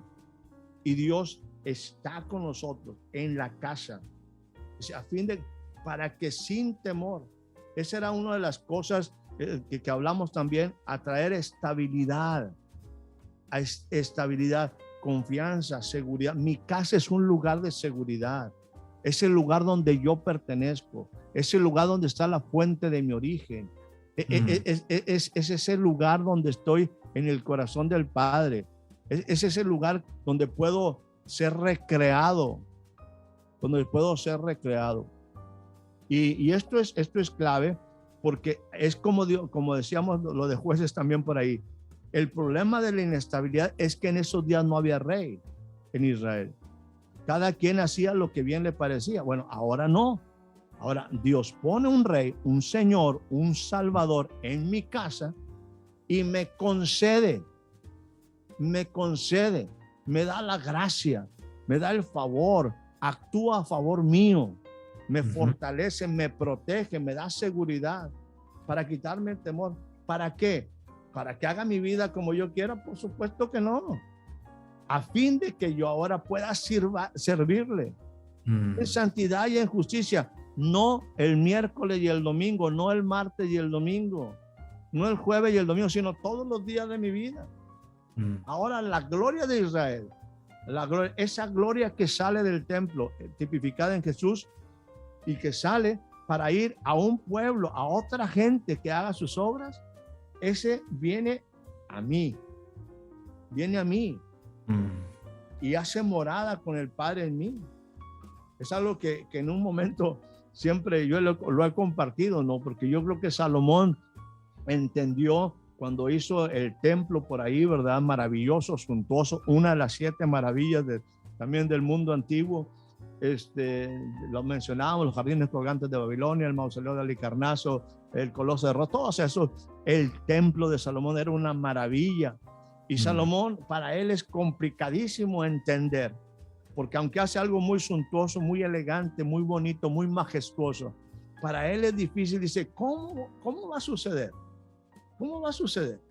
Y Dios está con nosotros en la casa, a fin de, para que sin temor, esa era una de las cosas que hablamos también, atraer estabilidad, confianza, seguridad. Mi casa es un lugar de seguridad, es el lugar donde yo pertenezco, es el lugar donde está la fuente de mi origen, es ese lugar donde estoy en el corazón del Padre, es ese lugar donde puedo ser recreado, y esto es clave, porque es como decíamos lo de Jueces también por ahí. El problema de la inestabilidad es que en esos días no había rey en Israel. Cada quien hacía lo que bien le parecía. Bueno, ahora no. Ahora Dios pone un rey, un señor, un salvador en mi casa y me concede, me da la gracia, me da el favor, actúa a favor mío, me fortalece, me protege, me da seguridad para quitarme el temor. ¿Para qué? ¿Para que haga mi vida como yo quiera? Por supuesto que no. A fin de que yo ahora pueda servirle en santidad y en justicia. No el miércoles y el domingo, no el martes y el domingo, no el jueves y el domingo, sino todos los días de mi vida. Ahora la gloria de Israel, esa gloria que sale del templo, tipificada en Jesús, y que sale para ir a un pueblo, a otra gente que haga sus obras, ese viene a mí y hace morada con el Padre en mí. Es algo que en un momento siempre yo lo he compartido, ¿no? Porque yo creo que Salomón entendió cuando hizo el templo por ahí, ¿verdad? Maravilloso, suntuoso, una de las 7 maravillas también del mundo antiguo. Lo mencionábamos, los jardines colgantes de Babilonia, el mausoleo de Halicarnaso, el coloso de Rhodes, todos esos. El templo de Salomón era una maravilla. Y Salomón, para él es complicadísimo entender, porque aunque hace algo muy suntuoso, muy elegante, muy bonito, muy majestuoso, para él es difícil. Dice, ¿cómo va a suceder? ¿Cómo va a suceder?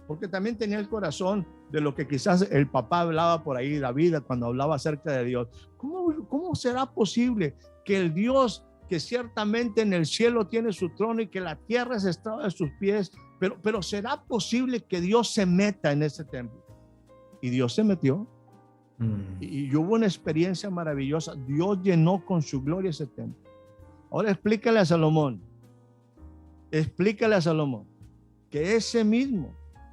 Porque también tenía el corazón de lo que quizás el papá hablaba por ahí, David, cuando hablaba acerca de Dios. ¿Cómo será posible que el Dios que ciertamente en el cielo tiene su trono y que la tierra es estrado de sus pies, pero será posible que Dios se meta en ese templo? Y Dios se metió. Y hubo una experiencia maravillosa. Dios llenó con su gloria ese templo. Ahora explícale a Salomón que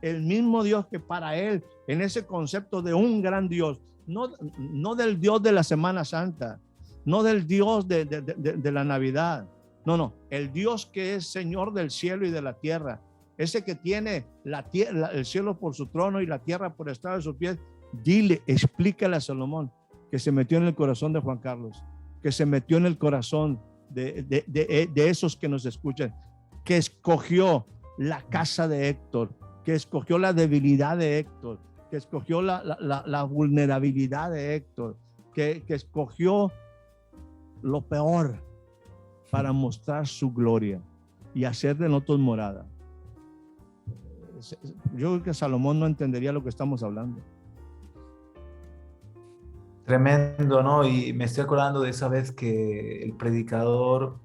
el mismo Dios que para él, en ese concepto de un gran Dios, no del Dios de la Semana Santa, no del Dios de la Navidad, no, el Dios que es Señor del cielo y de la tierra, ese que tiene el cielo por su trono y la tierra por estrado de sus pies. Explícale a Salomón que se metió en el corazón de Juan Carlos, que se metió en el corazón de esos que nos escuchan, que escogió la casa de Héctor, que escogió la debilidad de Héctor, que escogió la vulnerabilidad de Héctor, que escogió lo peor para mostrar su gloria y hacer de nosotros morada. Yo creo que Salomón no entendería lo que estamos hablando. Tremendo, ¿no? Y me estoy acordando de esa vez que el predicador,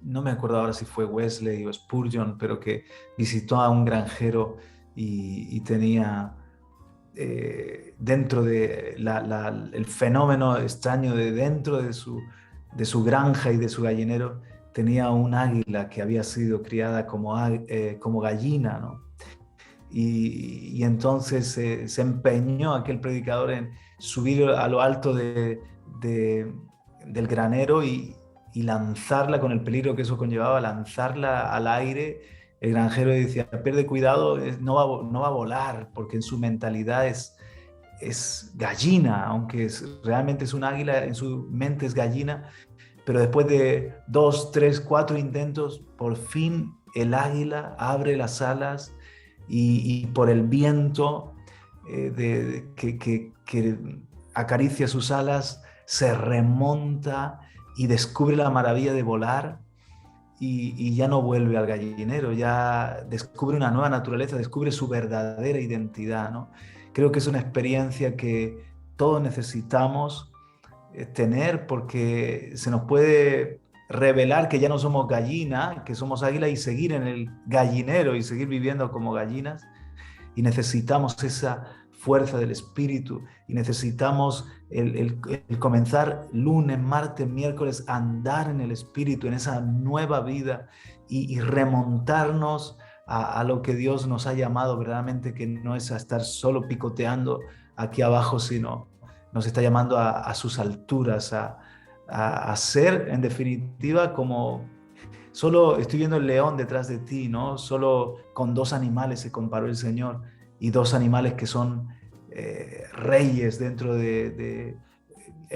no me acuerdo ahora si fue Wesley o Spurgeon, pero que visitó a un granjero y tenía dentro de el fenómeno extraño de dentro de su granja y de su gallinero, tenía un águila que había sido criada como gallina, ¿no? Y entonces se empeñó aquel predicador en subir a lo alto del granero y lanzarla, con el peligro que eso conllevaba, lanzarla al aire. El granjero decía, pierde cuidado, no va a volar, porque en su mentalidad es gallina, aunque realmente es un águila, en su mente es gallina. Pero después de 2, 3, 4 intentos, por fin el águila abre las alas y por el viento que acaricia sus alas, se remonta y descubre la maravilla de volar y ya no vuelve al gallinero, ya descubre una nueva naturaleza, descubre su verdadera identidad, ¿no? Creo que es una experiencia que todos necesitamos tener, porque se nos puede revelar que ya no somos gallina, que somos águila, y seguir en el gallinero y seguir viviendo como gallinas. Y necesitamos esa fuerza del espíritu y necesitamos el comenzar lunes, martes, miércoles, a andar en el espíritu, en esa nueva vida y remontarnos a lo que Dios nos ha llamado verdaderamente, que no es a estar solo picoteando aquí abajo, sino nos está llamando a sus alturas, a ser en definitiva como Solo estoy viendo el león detrás de ti, ¿no? Solo con 2 animales se comparó el Señor, y 2 animales que son reyes dentro de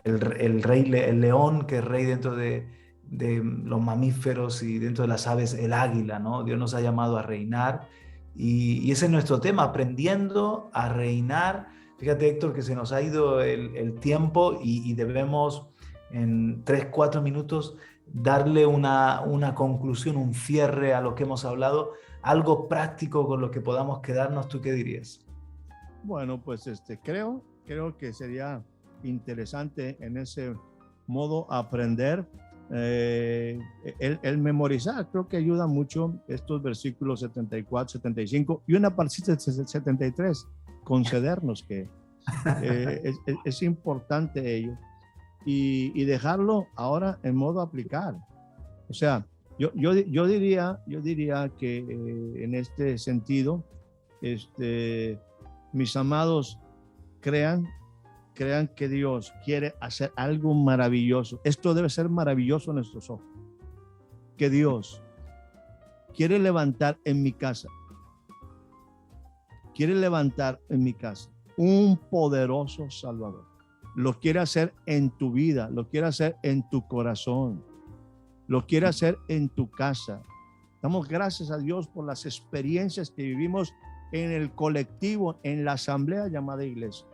el león, que es rey dentro de los mamíferos, y dentro de las aves el águila, ¿no? Dios nos ha llamado a reinar, y ese es nuestro tema, aprendiendo a reinar. Fíjate, Héctor, que se nos ha ido el tiempo, y debemos en 3, 4 minutos darle una conclusión, un cierre a lo que hemos hablado, algo práctico con lo que podamos quedarnos. ¿Tú qué dirías? Bueno, pues creo que sería interesante en ese modo aprender, el memorizar. Creo que ayuda mucho estos versículos 74, 75 y una partecita de 73, concedernos que es importante ello, y dejarlo ahora en modo aplicar. O sea, yo diría que en este sentido, mis amados, crean que Dios quiere hacer algo maravilloso. Esto debe ser maravilloso en nuestros ojos. Que Dios quiere levantar en mi casa, un poderoso Salvador. Lo quiere hacer en tu vida, lo quiere hacer en tu corazón, lo quiere hacer en tu casa. Damos gracias a Dios por las experiencias que vivimos en el colectivo, en la asamblea llamada iglesia.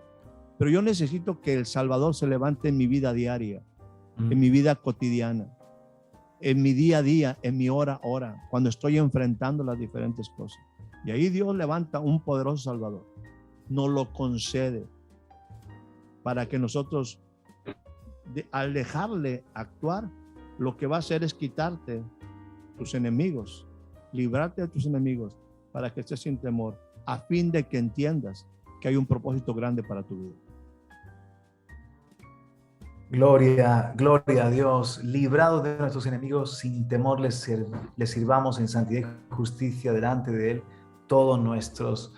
Pero yo necesito que el Salvador se levante en mi vida diaria, en mi vida cotidiana, en mi día a día, en mi hora a hora, cuando estoy enfrentando las diferentes cosas. Y ahí Dios levanta un poderoso Salvador, nos lo concede para que nosotros, al dejarle actuar, lo que va a hacer es quitarte tus enemigos, librarte de tus enemigos, para que estés sin temor, a fin de que entiendas que hay un propósito grande para tu vida. Gloria a Dios. Librados de nuestros enemigos, sin temor les sirvamos en santidad y justicia delante de Él todos nuestros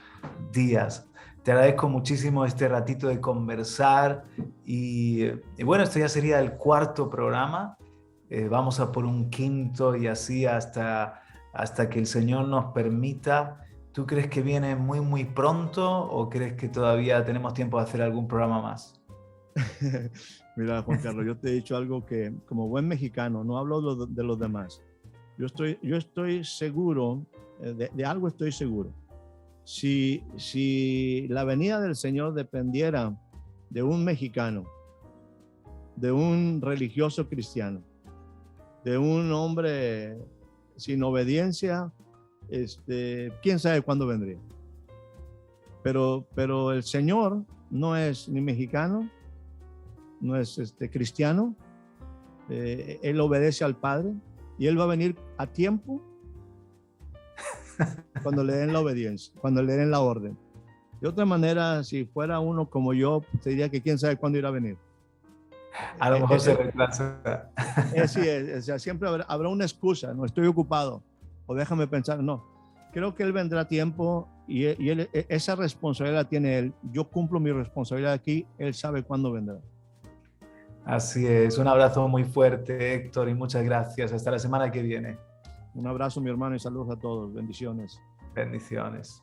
días. Te agradezco muchísimo este ratito de conversar, y bueno, esto ya sería el 4º programa. Vamos a por un 5º, y así hasta que el Señor nos permita. ¿Tú crees que viene muy, muy pronto, o crees que todavía tenemos tiempo de hacer algún programa más? Mira, Juan Carlos, yo te he dicho algo que, como buen mexicano, no hablo de los demás. Yo estoy seguro, de algo estoy seguro. Si la venida del Señor dependiera de un mexicano, de un religioso cristiano, de un hombre sin obediencia, quién sabe cuándo vendría. Pero el Señor no es ni mexicano, no es cristiano. Él obedece al Padre, y Él va a venir a tiempo cuando le den la obediencia, cuando le den la orden. De otra manera, si fuera uno como yo, te diría que quién sabe cuándo irá a venir. A lo mejor se retrasa. Sí, o sea, siempre habrá una excusa. No, estoy ocupado, o déjame pensar. No, creo que Él vendrá a tiempo, y él, esa responsabilidad la tiene Él. Yo cumplo mi responsabilidad aquí, Él sabe cuándo vendrá. Así es. Un abrazo muy fuerte, Héctor, y muchas gracias. Hasta la semana que viene. Un abrazo, mi hermano, y saludos a todos. Bendiciones. Bendiciones.